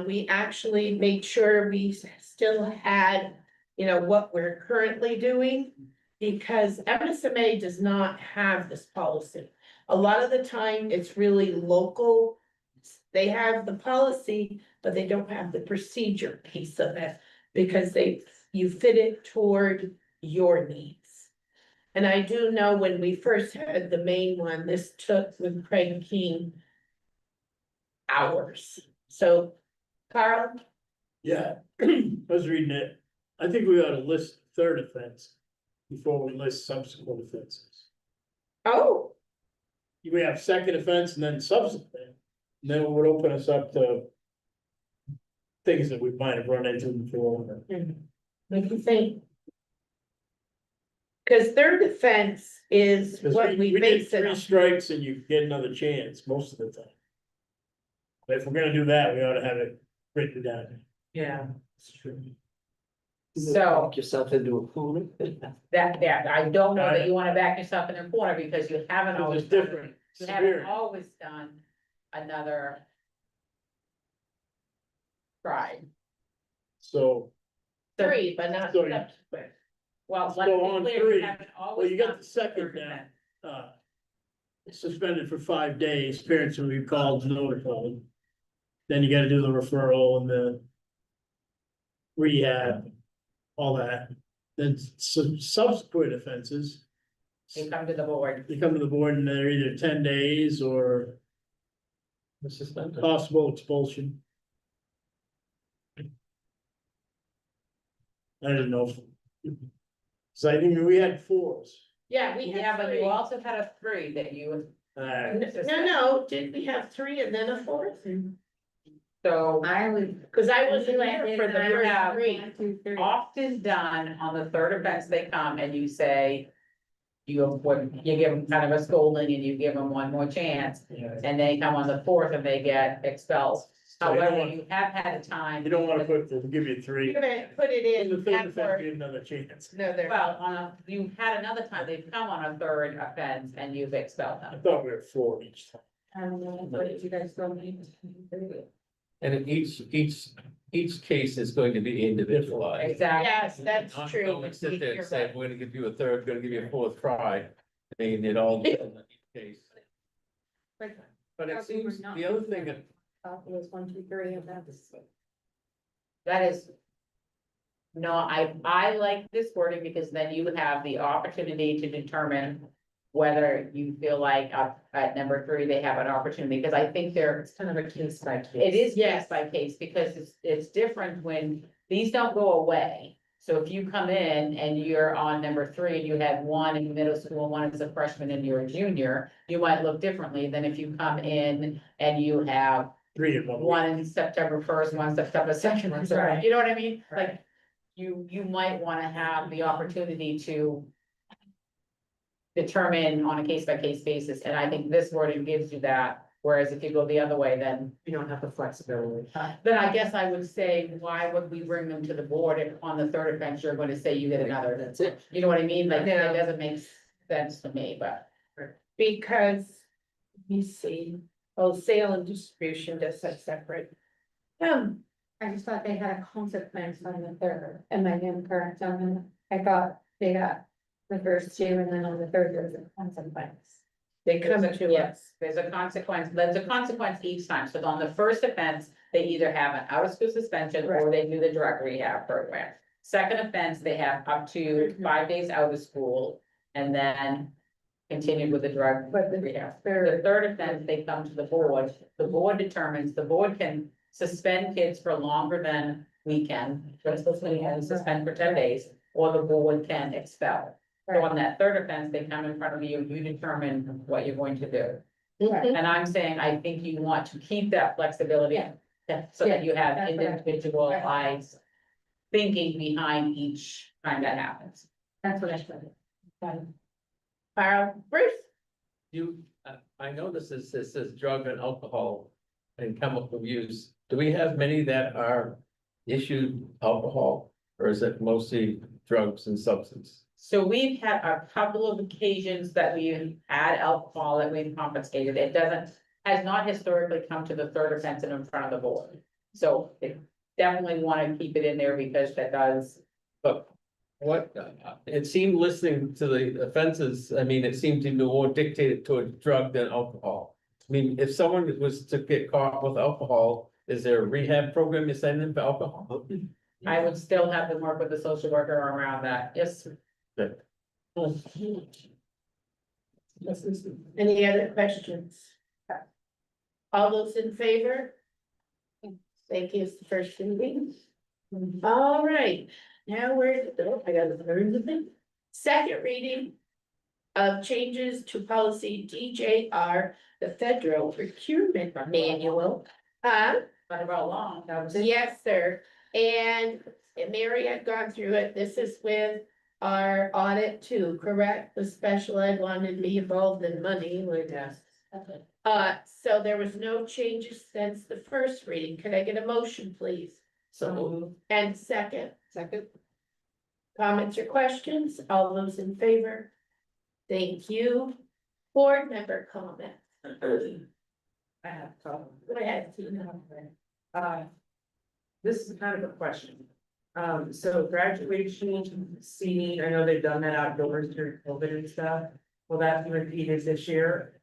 We actually made sure we still had, you know, what we're currently doing. Because MSMA does not have this policy. A lot of the time, it's really local. They have the policy, but they don't have the procedure piece of it. Because you fit it toward your needs. And I do know when we first had the main one, this took with Craig King hours. So, Carl?
Yeah, I was reading it. I think we ought to list third offense before we list subsequent offenses.
Oh,
We have second offense and then subsequent, and then it would open us up to things that we might have run into before.
what do you think? Cause third offense is
'Cause
what we
did
base it
3
on.
strikes and you get another chance most of the time. But if we're gonna do that, we ought to have it written down.
Yeah.
It's true.
So-
Back yourself into a corner.
That, I don't know that you wanna back yourself in a corner because you haven't
Because
always
it's
done,
different.
you haven't
Severe.
always done another. Try.
So,
Three, but not
So you-
subsequent.
Well,
So
let's be
on
clear,
three,
you haven't
well,
always
you
done.
got the second
third
now,
offense.
suspended for 5 days, parents will be called, notified. Then you gotta do the referral and the rehab, all that. Then some subsequent offenses,
You come to the board.
you come to the board and they're either 10 days or
Suspended.
possible expulsion. I don't know. So I think we had 4s.
Yeah, we
Yeah,
had
but you
three.
also had a 3 that you,
No, did we have 3 and then a 4th?
so.
I would.
Cause I wasn't there for the first 3.
Often done on the third offense they come and you say. you give them kind of a scolding and you give them one more chance,
Yeah.
and they come on the fourth and they get expelled.
So you don't
However,
want-
you have had a time.
You don't wanna put, they'll give you
You're
three.
gonna put it
In the
in
third offense,
after,
give another chance.
no, they're.
Well, you had another time, they've come on a third offense and you've expelled
I
them.
thought we were 4 each time.
I don't know, what did you guys go need?
And in each case is going to be individualized.
Exactly.
Yes, that's
Not
true.
going to sit there
You're
and say,
right.
we're gonna give you a third, gonna give you a fourth try, and it all depends on each case. But it seems, the other thing that
It was 1, 2, 3, and that's.
That is. No, I like this wording because then you would have the opportunity to determine whether you feel like at number 3, they have an opportunity, because I think
It's kind of a case by case.
it is case
Yes.
by case, because it's different when these don't go away. So if you come in and you're on number 3 and you had one in middle school, one is a freshman and you're a junior, you might look differently than if you come in and you have
3 in 1 week.
one in September 1st, one September 2nd, and so on.
Right.
You know what I mean?
Right.
Like, you might wanna have the opportunity to determine on a case by case basis, and I think this wording gives you that, whereas if you go the other way, then
You don't have the flexibility.
I guess I would say, why would we bring them to the board if on the third offense, you're gonna say you get another?
That's it.
You know what I mean? Like,
Yeah.
it doesn't make sense to me, but.
Because, let me see, oh, sale and distribution, does that separate.
I just thought they had a consequence on the third, am I incorrect on that? I thought they got the first 2, and then on the third, there's a consequence.
They come to us.
Yes, there's a consequence each time, so on the first offense, they either have an out of school suspension or they do the drug rehab program. Second offense, they have up to 5 days out of school and then continued with the drug
But the
rehab.
third-
The third offense, they come to the board determines, the board can suspend kids for longer than we can. Just as we can suspend for 10 days, or the board can expel. So on that third offense, they come in front of you, you determine what you're going to do.
Mhm.
And I'm saying, I think you want to keep that flexibility.
Yeah.
So that you have
That's what I-
individualized thinking behind each time that happens.
That's what I said.
Bruce,
I notice this says drug and alcohol and chemical use. Do we have many that are issued alcohol, or is it mostly drugs and substance?
So we've had a couple of occasions that we've had alcohol that we've confiscated. It has not historically come to the third offense and in front of the board. So it definitely want to keep it in there because that does.
But what, it seemed listening to the offenses, I mean, it seemed to be more dictated toward drug than alcohol. I mean, if someone was to get caught with alcohol, is there a rehab program you send them for alcohol?
I would still have to work with the social worker around that. Yes.
any other questions? All those in favor? Thank you, it's the first reading. All right, now I gotta learn the thing. Second reading of changes to policy DJR, the federal procurement manual.
Not about long. That was it.
Yes, sir, and Mary had gone through it, this is with our audit too, correct? The special ed wanted me involved in money, like.
Yes.
So there was no changes since the first reading, could I get a motion, please?
So,
And second,
second,
comments or questions, all those in favor? Thank you, board member comment.
I have a problem.
Go ahead, Tina.
This is kind of a question. So graduation seating, I know they've done that outdoors during COVID and stuff. Will that be repeated this year?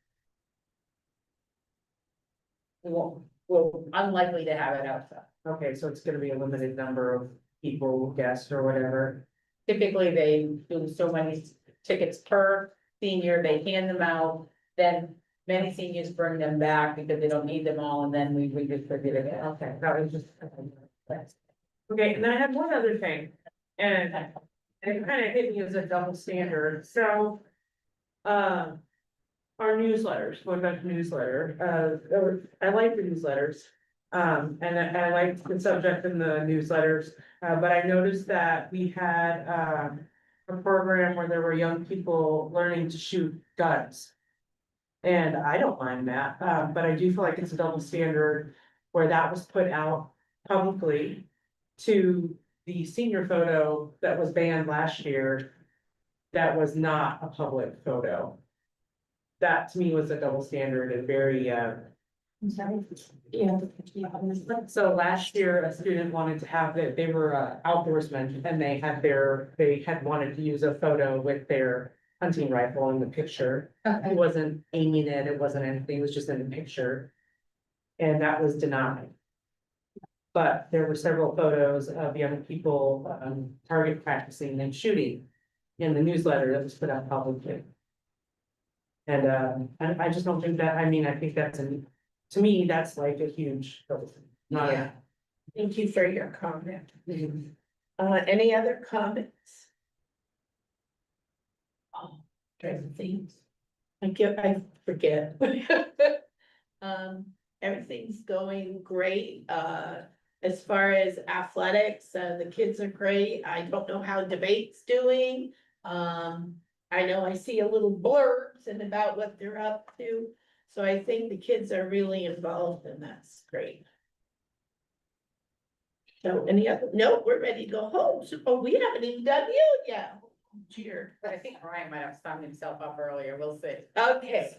We're unlikely to have it outside.
Okay, so it's gonna be a limited number of people, guests or whatever.
Typically, they do so many tickets per senior, they hand them out, then many seniors bring them back because they don't need them all, and then we redistribute it.
Okay, that was just. Okay, and then I had one other thing, and it kind of hit me as a double standard, so. Our newsletters, going back to newsletter, I like the newsletters. And I like the subject in the newsletters, but I noticed that we had, a program where there were young people learning to shoot guns. And I don't mind that, but I do feel like it's a double standard where that was put out publicly to the senior photo that was banned last year. That was not a public photo. That to me was a double standard and very,
I'm sorry. Yeah.
so last year, a student wanted to have it, they were outdoorsmen and they had wanted to use a photo with their hunting rifle in the picture. He wasn't aiming it, it wasn't anything, it was just in the picture. And that was denied. But there were several photos of young people, target practicing and shooting in the newsletter that was put out publicly. And, I just don't think that, I mean, I think that's to me, that's like a huge, not a.
Thank you for your comment. Any other comments? Oh, different things. I forget. Everything's going great, as far as athletics, the kids are great, I don't know how debate's doing. I know I see a little blurbs and about what they're up to, so I think the kids are really involved and that's great. So any other, no, we're ready to go home, so, oh, we haven't even done you yet. Cheer.
I think Ryan might have stung himself up earlier, we'll see.
Okay.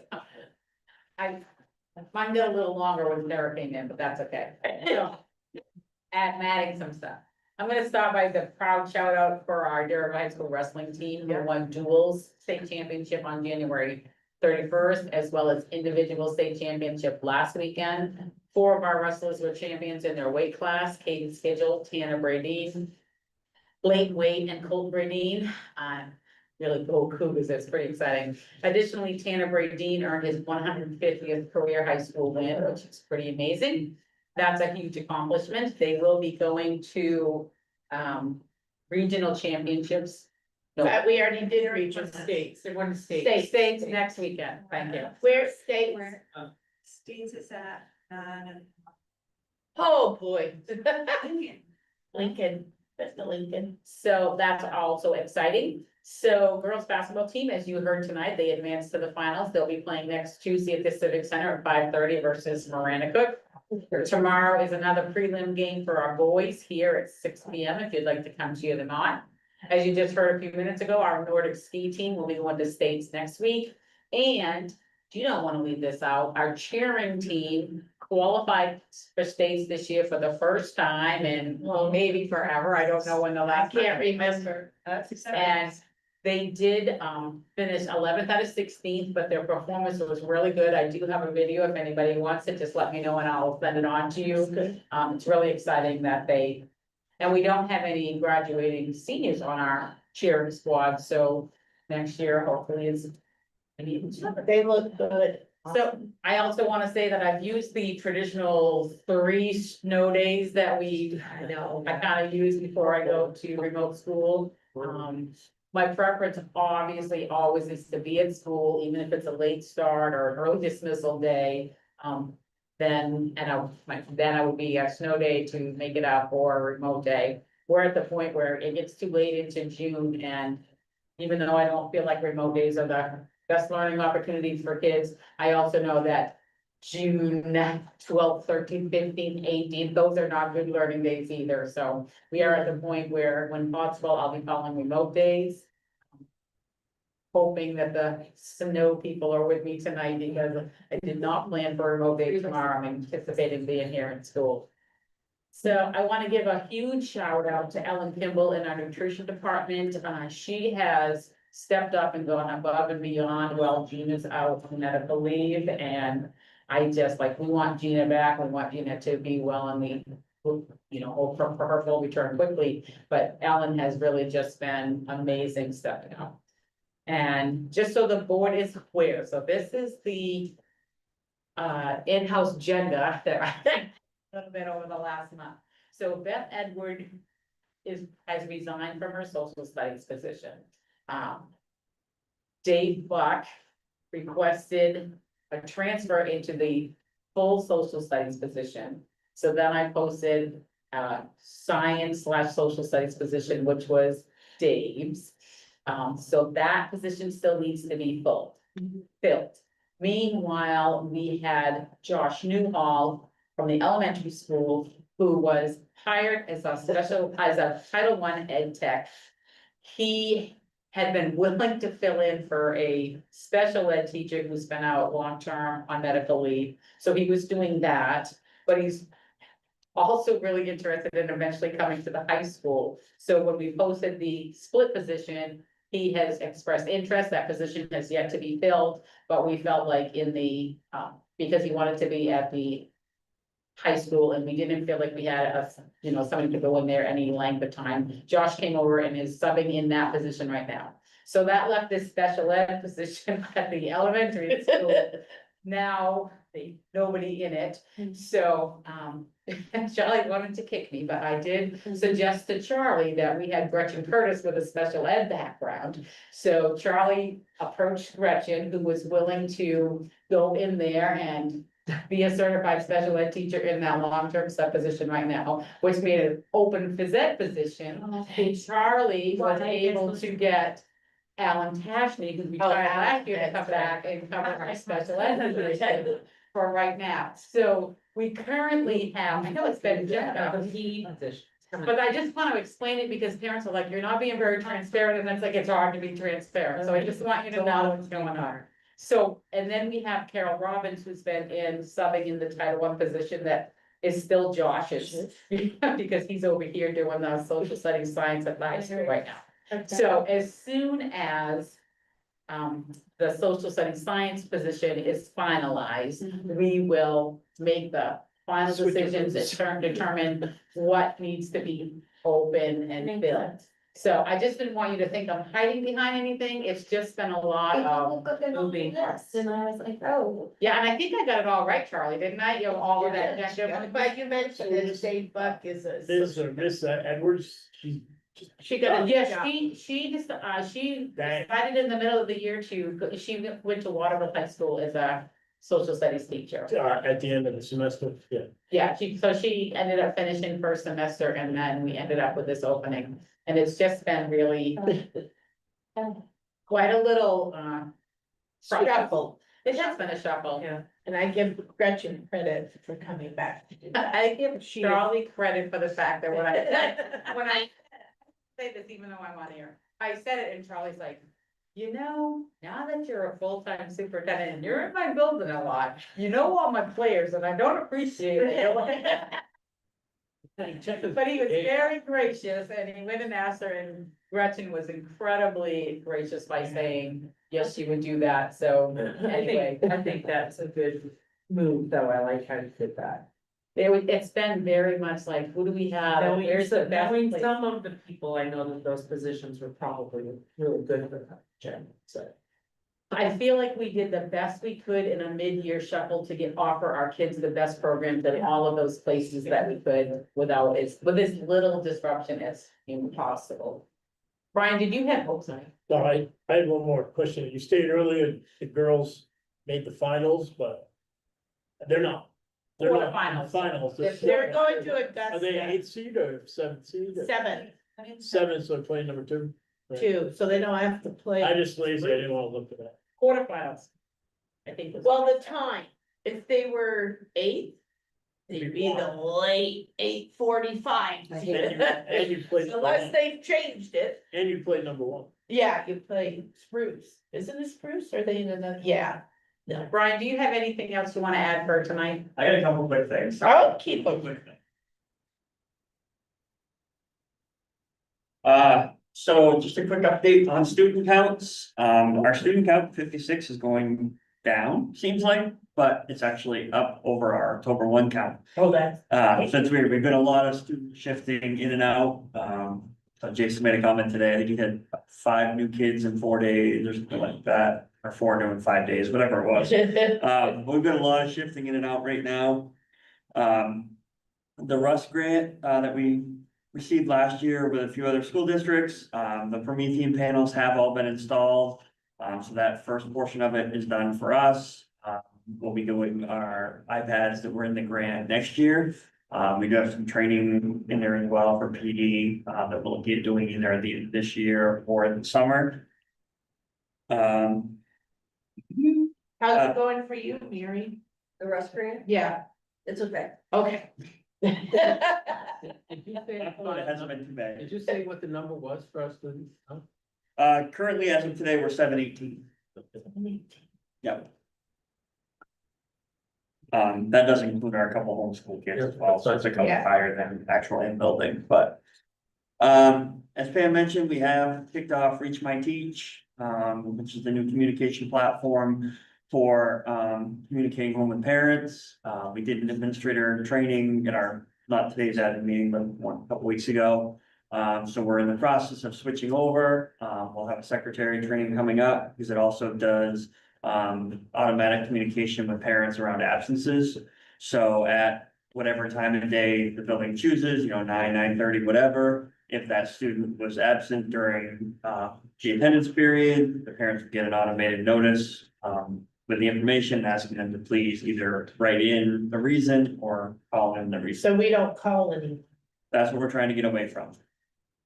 Mine got a little longer when Sarah came in, but that's okay. So, adding some stuff. I'm gonna start by the proud shout out for our Durham High School wrestling team who won duals state championship on January 31st, as well as individual state championship last weekend. 4 of our wrestlers were champions in their weight class, Katie Schedule, Tana Bradeen, Blake Wade, and Colt Bradeen. Really cool Cougars, that's pretty exciting. Additionally, Tanner Bradeen earned his 150th career high school win, which is pretty amazing. That's a huge accomplishment. They will be going to regional championships. No,
But we already did regional states.
They won the state.
states next weekend, thank you.
Where states?
States is at,
Oh, boy. Lincoln, that's the Lincoln.
So that's also exciting. So girls basketball team, as you heard tonight, they advanced to the finals. They'll be playing next Tuesday at the Civic Center at 5:30 versus Marana Cook. Tomorrow is another prelim game for our boys here at 6 p.m. if you'd like to come cheer them on. As you just heard a few minutes ago, our Nordic ski team will be going to states next week. And you don't want to leave this out, our cheering team qualified for states this year for the first time and maybe forever. I don't know when the
I
last.
can't remember.
And they did finish 11th out of 16th, but their performance was really good. I do have a video. If anybody wants it, just let me know and I'll send it on to you. It's really exciting that and we don't have any graduating seniors on our cheering squad, so next year hopefully is.
They look good.
So I also want to say that I've used the traditional 3 snow days that I kind of use before I go to remote school. My preference obviously always is to be at school, even if it's a late start or an early dismissal day. Then I would be a snow day to make it up or a remote day. We're at the point where it gets too late into June, and even though I don't feel like remote days are the best learning opportunities for kids, I also know that June 12th, 13th, 15th, 18th, those are not good learning days either. So we are at the point where when possible, I'll be calling remote days. Hoping that the snow people are with me tonight because I did not plan for a remote day tomorrow. I'm anticipating being here in school. So I want to give a huge shout out to Ellen Kimball in our nutrition department. She has stepped up and gone above and beyond while Gina's out on medical leave. And we want Gina back. We want Gina to be well and we, hope for her full return quickly. But Ellen has really just been amazing stepping up. And just so the board is aware, so this is the in-house agenda that I think a little bit over the last month. So Beth Edward has resigned from her social studies position. Dave Buck requested a transfer into the full social studies position. So then I posted science/social studies position, which was Dave's. So that position still needs to be filled. Meanwhile, we had Josh Newhall from the elementary school, who was hired as a Title I ed tech. He had been willing to fill in for a special ed teacher who's been out long-term on medical leave. So he was doing that, but he's also really interested in eventually coming to the high school. So when we posted the split position, he has expressed interest. That position has yet to be filled, but we felt like because he wanted to be at the high school and we didn't feel like we had somebody to go in there any length of time. Josh came over and is subbing in that position right now. So that left this special ed position at the elementary school. Now, nobody in it, so, Charlie wanted to kick me, but I did suggest to Charlie that we had Gretchen Curtis with a special ed background. So Charlie approached Gretchen, who was willing to go in there and be a certified special ed teacher in that long-term sub position right now, which made an open phys ed position. And Charlie was able to get Alan Tashney, who retired last year, to come back and cover our special ed position for right now. So we currently have, I know it's been just but I just want to explain it because parents are like, you're not being very transparent, and it's like, it's hard to be transparent, so I just want you to know what's going on. So, and then we have Carol Robbins, who's been subbing in the Title I position that is still Josh's. Because he's over here doing the social studies science at high school right now. So as soon as the social studies science position is finalized, we will make the final decisions and determine what needs to be open and filled. So I just didn't want you to think I'm hiding behind anything. It's just been a lot of moving parts.
And I was like, oh.
Yeah, and I think I got it all right, Charlie, didn't I? You know, all of that.
But you mentioned that Dave Buck is a.
This or Miss Edwards,
She got, yeah, she decided in the middle of the year she went to Waterville High School as a social studies teacher.
at the end of the semester, yeah.
Yeah, she ended up finishing first semester and then we ended up with this opening. And it's just been really quite a little, shuffle. It has been a shuffle.
Yeah, and I give Gretchen credit for coming back to do that.
I give Charlie credit for the fact that when I say this, even though I'm on here, I said it and Charlie's like, now that you're a full-time superintendent and you're in my building a lot, you know all my players and I don't appreciate it. But he was very gracious and he went and asked her and Gretchen was incredibly gracious by saying, yes, she would do that. So anyway.
I think that's a good move, though. I like how you did that.
It's been very much like, who do we have? Where's the best
Knowing
place?
some of the people, I know that those positions were probably really good for that, Jen, so.
I feel like we did the best we could in a mid-year shuffle to offer our kids the best programs in all of those places that we could with this little disruption as impossible. Brian, did you have, sorry.
No, I had one more question. You stated earlier the girls made the finals, but they're not. They're not in the finals.
They're going to
Are
Augusta.
they 8th seed or 7th seed?
Seven,
7, so they're playing number 2.
two, so they don't have to play.
I just lazy, I didn't wanna look at that.
Quarterfinals. I think.
Well, the time, if they were 8th, they'd be the late 8:45.
And you played,
Unless they've changed it.
and you played number 1.
Yeah, you play Spruce. Isn't it Spruce? Or are they in another? Yeah. No.
Brian, do you have anything else you want to add for tonight?
I got a couple quick things.
I'll keep them.
So just a quick update on student counts. Our student count 56 is going down, seems like, but it's actually up over our October 1 count.
Oh, that's.
Since we've been a lot of student shifting in and out, so Jason made a comment today, I think he had 5 new kids in 4 days or something like that, or 4 new in 5 days, whatever it was. We've got a lot of shifting in and out right now. The Russ grant, that we received last year with a few other school districts, the Promethean panels have all been installed. So that first portion of it is done for us. We'll be doing our iPads that were in the grant next year. We do have some training in there as well for PD, that we'll get doing either at the end of this year or in the summer. Um,
How's it going for you, Mary?
The rest grant,
Yeah,
it's okay.
okay.
Did you say,
it hasn't been too bad.
did you say what the number was for our students? Huh?
Currently, as of today, we're 718. Yep. That doesn't include our couple homeschool kids as well, so it's a couple
Yeah.
higher than actual in building, but. As Pam mentioned, we have kicked off Reach My Teach, which is the new communication platform for, communicating home with parents. We did an administrator training at our, not today's admin meeting, but a couple weeks ago. So we're in the process of switching over. We'll have a secretary training coming up because it also does automatic communication with parents around absences. So at whatever time of day the building chooses, 9:30, whatever. If that student was absent during the attendance period, the parents would get an automated notice with the information asking them to please either write in the reason or call in the reason.
So we don't call any,
That's what we're trying to get away from.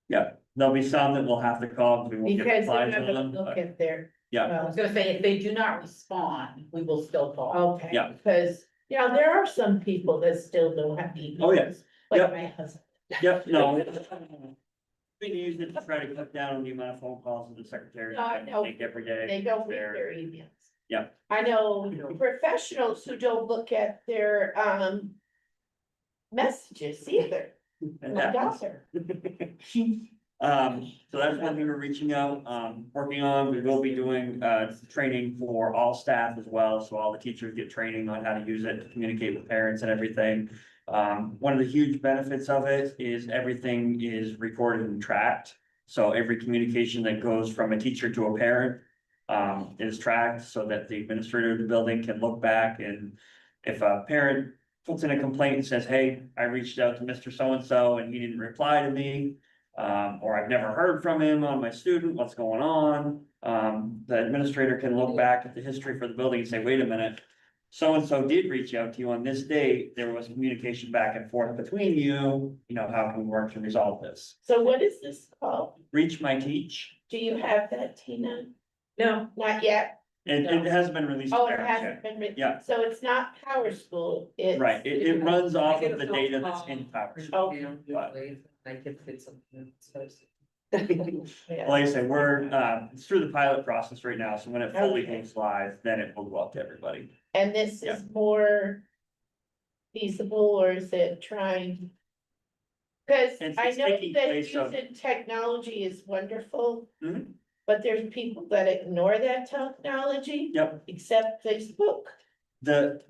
Yeah, there'll be some that we'll have to call because we won't get
because they're
replies
not
on
gonna
them,
look
but
at their.
yeah.
I was gonna say, if they do not respond, we will still call.
Okay.
Yeah.
Because, there are some people that still don't have emails.
Oh, yeah.
Like
Yep.
my husband.
Yep, no. We use it to try to cut down on the amount of phone calls that the secretary
No, I know.
make every day.
They don't read their emails.
Yeah.
I know professionals who don't look at their, messages either.
And
My
that-
daughter.
So that's one thing we're reaching out, working on. We will be doing, training for all staff as well. So all the teachers get training on how to use it to communicate with parents and everything. One of the huge benefits of it is everything is recorded and tracked. So every communication that goes from a teacher to a parent, is tracked so that the administrator of the building can look back, and if a parent puts in a complaint and says, hey, I reached out to Mr. So-and-so and he didn't reply to me. Or I've never heard from him on my student, what's going on? The administrator can look back at the history for the building and say, wait a minute. So-and-so did reach out to you on this date, there was communication back and forth between you, how can we work to resolve this?
So what is this called?
Reach My Teach,
Do you have that, Tina?
No,
Not yet?
it hasn't been released. to
Oh, it
parents yet.
hasn't been written.
Yeah.
So it's not Power School, it's.
Right, it runs off
get
of
a
the
phone
data that's
call.
in PowerShell.
Oh.
Like if it's something that's supposed to.
Yeah.
Like I said, we're, it's through the pilot process right now, so when it fully
Okay.
goes live, then it will go out to everybody.
And this
Yeah.
is more feasible, or is it trying? Cause
It's-
I
it's
know
taking
that
place of-
using technology is wonderful.
Mhm.
But there's people that ignore that technology,
Yep,
except Facebook.
the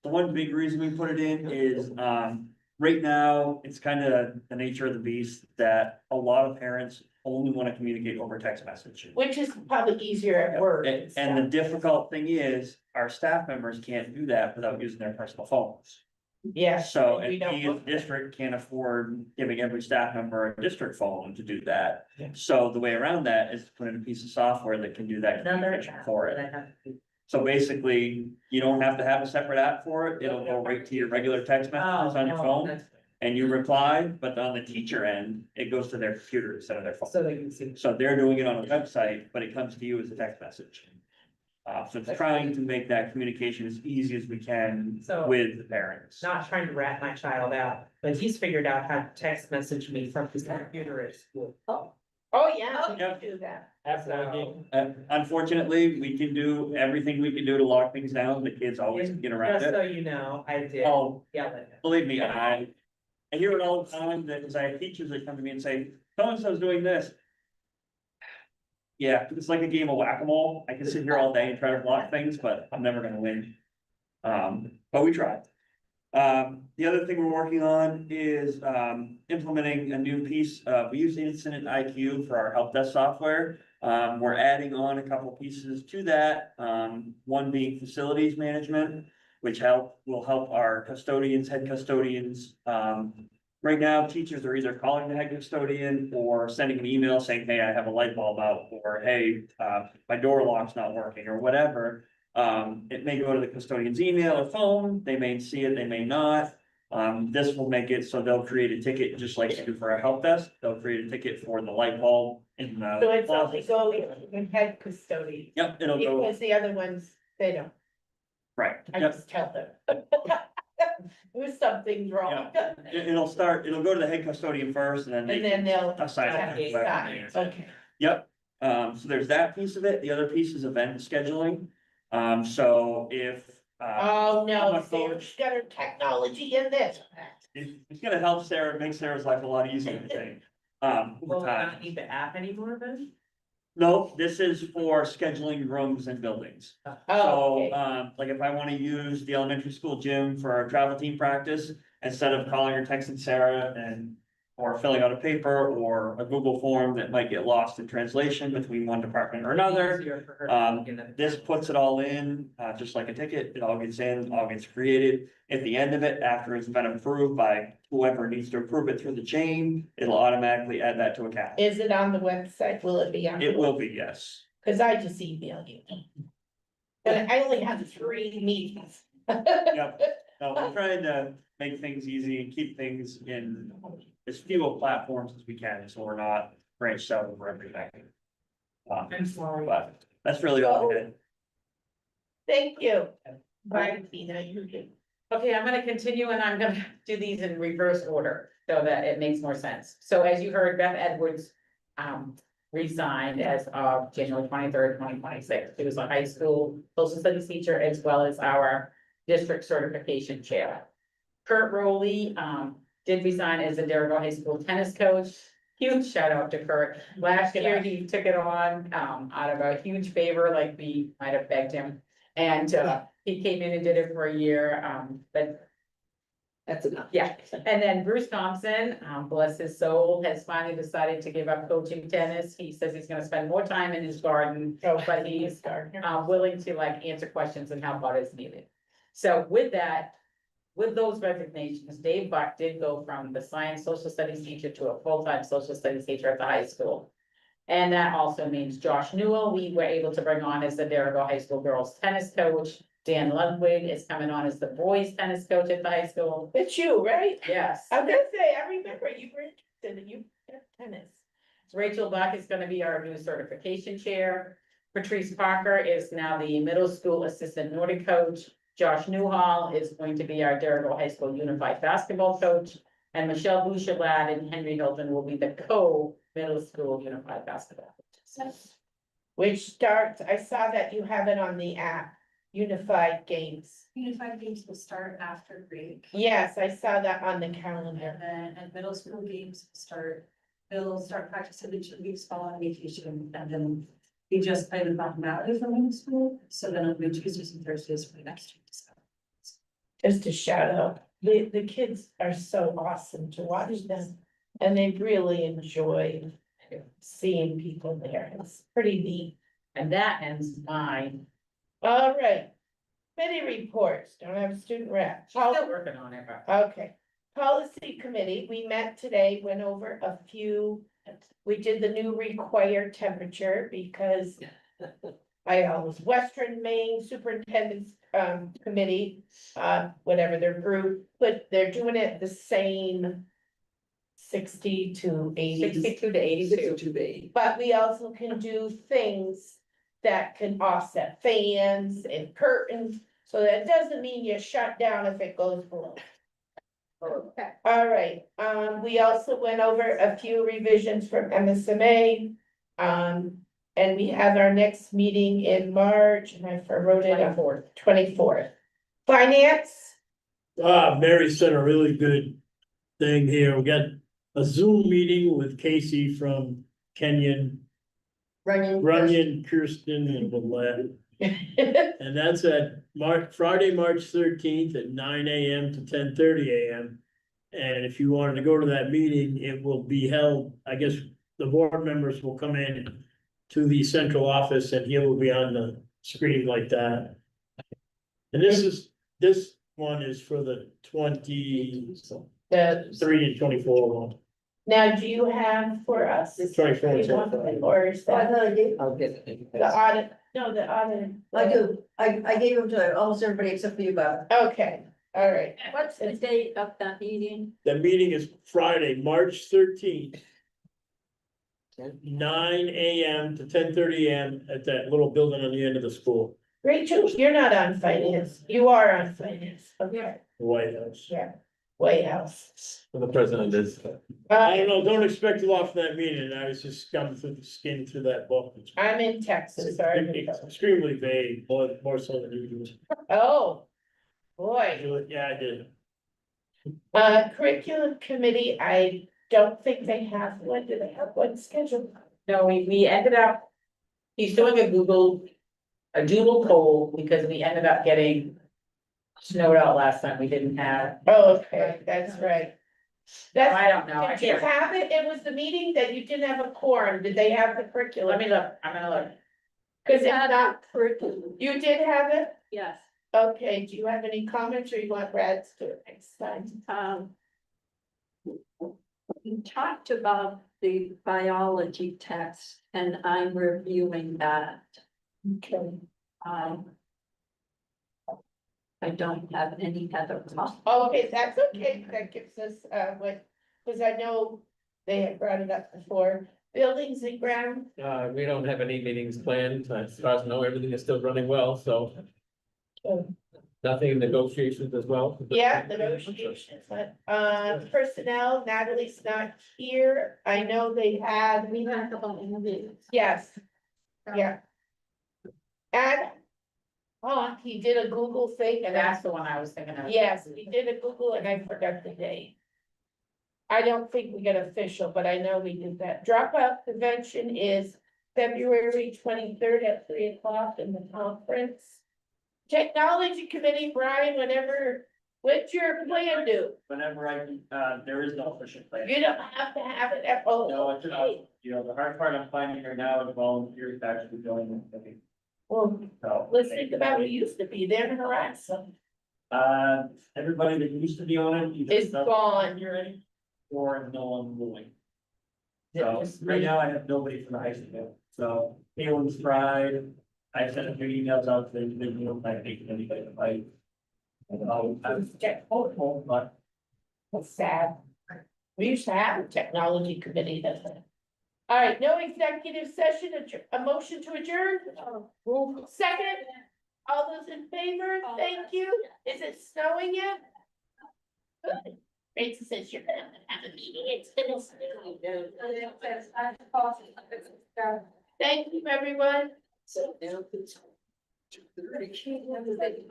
one big reason we put it in is, right now, it's kind of the nature of the beast that a lot of parents only want to communicate over text message.
Which is probably easier at work.
And and the difficult thing is, our staff members can't do that without using their personal phones.
Yeah.
So,
we
and
don't
we as a
want that.
district can't afford giving every staff member a district phone to do that.
Yeah.
So the way around that is to put in a piece of software that can do that communication for it. So basically, you don't have to have a separate app for it, it'll go right to your regular text messages on your phone. And you reply, but on the teacher end, it goes to their computer instead of their phone.
So they can see.
So they're doing it on a website, but it comes to you as a text message. So it's trying to make that communication as easy as we can
So-
with the parents.
Not trying to rat my child out, but he's figured out how to text message me from his computer at school.
Oh, yeah, we
Yep.
can do that.
Unfortunately, we can do everything we can do to lock things down, the kids always get around
Just so
it.
you know, I did.
Oh,
Yell at him.
believe me, I hear it all the time, that, cause I have teachers that come to me and say, so-and-so's doing this. Yeah, it's like a game of whack-a-mole, I can sit here all day and try to block things, but I'm never gonna win. But we try. The other thing we're working on is, implementing a new piece, we use Incident IQ for our help desk software. We're adding on a couple pieces to that, one being facilities management, which will help our custodians, head custodians. Right now, teachers are either calling the head custodian or sending an email saying, hey, I have a light bulb out, or hey, my door lock's not working, or whatever. It may go to the custodian's email or phone, they may see it, they may not. This will make it so they'll create a ticket, just like they do for our help desk, they'll create a ticket for the light bulb in the.
So it's only going in head custodian,
Yep, it'll go,
because the other ones, they don't,
right,
I
yep,
just tell them. There's something wrong.
it'll go to the head custodian first and then
And
they
then they'll.
assign it.
decide. Okay.
Yep, so there's that piece of it, the other piece is event scheduling. So if,
Oh,
I'm
no,
a coach.
Sarah's got her technology in this.
it's gonna help Sarah, make Sarah's life a lot easier, I think.
Will
Over
we
time.
not need the app anymore then?
No, this is for scheduling rooms and buildings.
Oh,
So,
okay.
like if I wanna use the elementary school gym for our travel team practice, instead of calling or texting Sarah and. Or filling out a paper or a Google form that might get lost in translation between one department or another.
Easier for her to look into the
This puts it all in, just like a ticket, it all gets in, all gets created. At the end of it, after it's been approved by whoever needs to approve it through the chain, it'll automatically add that to a calendar.
Is it on the website? Will it be on?
It will be, yes.
Cause I just email you. But I only have 3 meetings.
Yep. No, we're trying to make things easy and keep things in as few platforms as we can, so we're not branched out over everything.
I'm sorry.
But that's really all I had.
Thank you. Bye, Tina, you do.
Okay, I'm gonna continue and I'm gonna do these in reverse order so that it makes more sense. So as you heard, Beth Edwards resigned as of January 23rd, 2026. She was a high school social studies teacher as well as our district certification chair. Kurt Rowley did resign as the Darragh High School tennis coach. Huge shout out to Kurt. Last year, he took it on out of a huge favor, like we might have begged him. And he came in and did it for a year, but
That's enough.
yeah. And then Bruce Thompson, bless his soul, has finally decided to give up coaching tennis. He says he's gonna spend more time in his garden, but he's willing to like answer questions and help out as needed. So with that, with those resignations, Dave Buck did go from the science social studies teacher to a full-time social studies teacher at the high school. And that also means Josh Newell, we were able to bring on as the Darragh High School girls tennis coach. Dan Ludwig is coming on as the boys tennis coach at the high school.
It's you, right?
Yes.
I was gonna say, I remember you were interested in tennis.
Rachel Buck is gonna be our new certification chair. Patrice Parker is now the middle school assistant Nordic coach. Josh Newhall is going to be our Darragh High School unified basketball coach. And Michelle Boucherlad and Henry Hilton will be the co-middle school unified basketball coaches.
Which starts, I saw that you have it on the app, Unified Games.
Unified games will start after break.
Yes, I saw that on the
And
calendar.
then at middle school games they'll start practicing the 2 weeks following vacation, and then we just play with mathematics for middle school, so then it'll be Tuesdays and Thursdays for the next 2 weeks.
Just a shout out, the kids are so awesome to watch them, and they really enjoy seeing people there, it's pretty neat.
And that ends mine.
All right, committee reports, don't have a student rep.
She's still working on it, but.
Okay, policy committee, we met today, went over a few, we did the new required temperature because. I was Western Maine Superintendent's committee, whatever their group, but they're doing it the same. 60 to 80.
62 to 82.
To be.
But we also can do things that can offset fans and curtains, so that doesn't mean you're shut down if it goes below.
Okay.
All right, we also went over a few revisions from MSMA. And we have our next meeting in March, and I wrote it on 24th. Finance,
Mary sent a really good thing here. We got a Zoom meeting with Casey from Kenyon, Runyon, Kirsten, and Willette. And that's at Friday, March 13th at 9 AM to 10:30 AM. And if you wanted to go to that meeting, it will be held, I guess, the board members will come in to the central office and he will be on the screen like that. And this one is for the 23 and 24 one.
now do you have for us?
24 and
Or is that
I'll get it.
the audit, no, the audit.
I do, I gave them to almost everybody except for you, Bob.
Okay, All right,
What's the date of that meeting?
The meeting is Friday, March 13th. 9 AM to 10:30 AM at that little building on the end of the school,
Rachel, you're not on finance, you are on finance, okay,
the White House.
yeah, White House.
The president is.
I don't know, don't expect a lot from that meeting, I was just skinning through that book. It's
I'm in Texas, sorry.
It's extremely vague, more so than usual.
Oh, boy,
Yeah, I did.
curriculum committee, I don't think they have, when do they have one scheduled?
No, we ended up, he's doing a doodle poll because we ended up getting snowed out last time. We didn't have,
Oh, okay, that's right. That's,
I don't know. I
did you
can't,
have it? It was the meeting that you didn't have a quorum. Did they have the curriculum?
let me look, I'm gonna look.
Cause if not,
Curriculum,
you did have it?
yes,
Okay, do you have any comments or you want Brad to do it next time?
we talked about the biology test and I'm reviewing that.
Okay.
I don't have any other.
Oh, okay, that's okay. That gives us, cause I know they had brought it up before. Buildings and ground,
We don't have any meetings planned, as far as I know, everything is still running well, so.
Oh.
Nothing in negotiations as well.
yeah, negotiations, but, personnel, Natalie's not here. I know they had.
We had a couple interviews.
Yes. Yeah. And. Oh, he did a Google thing
And
and
that's the one I was thinking of.
yes, we did a Google and I forgot the date. I don't think we get official, but I know we did that. Dropout convention is February 23rd at 3 o'clock in the conference. Technology committee, Brian, what's your plan do?
Whenever there is no official plan.
You don't have to have it at all.
No, it's the hard part I'm finding here now is volunteers actually joining.
Well,
So.
let's think about who used to be there and harass them.
Everybody that used to be on it. either
It's
doesn't
gone.
hear any, or no one willing.
Is it
So
just
right
me?
now I have nobody from the high school, so Kalen's tried, I sent a few emails out to the individual, I think anybody to fight. I was hopeful, but
That's sad. We used to have a technology committee, doesn't it? All right, no executive session, a motion to adjourn? Second, all those in favor, thank you. Is it snowing yet? Good. Rachel says you're gonna have a meeting, it's gonna snow. Thank you, everyone.
So now it's 2:30.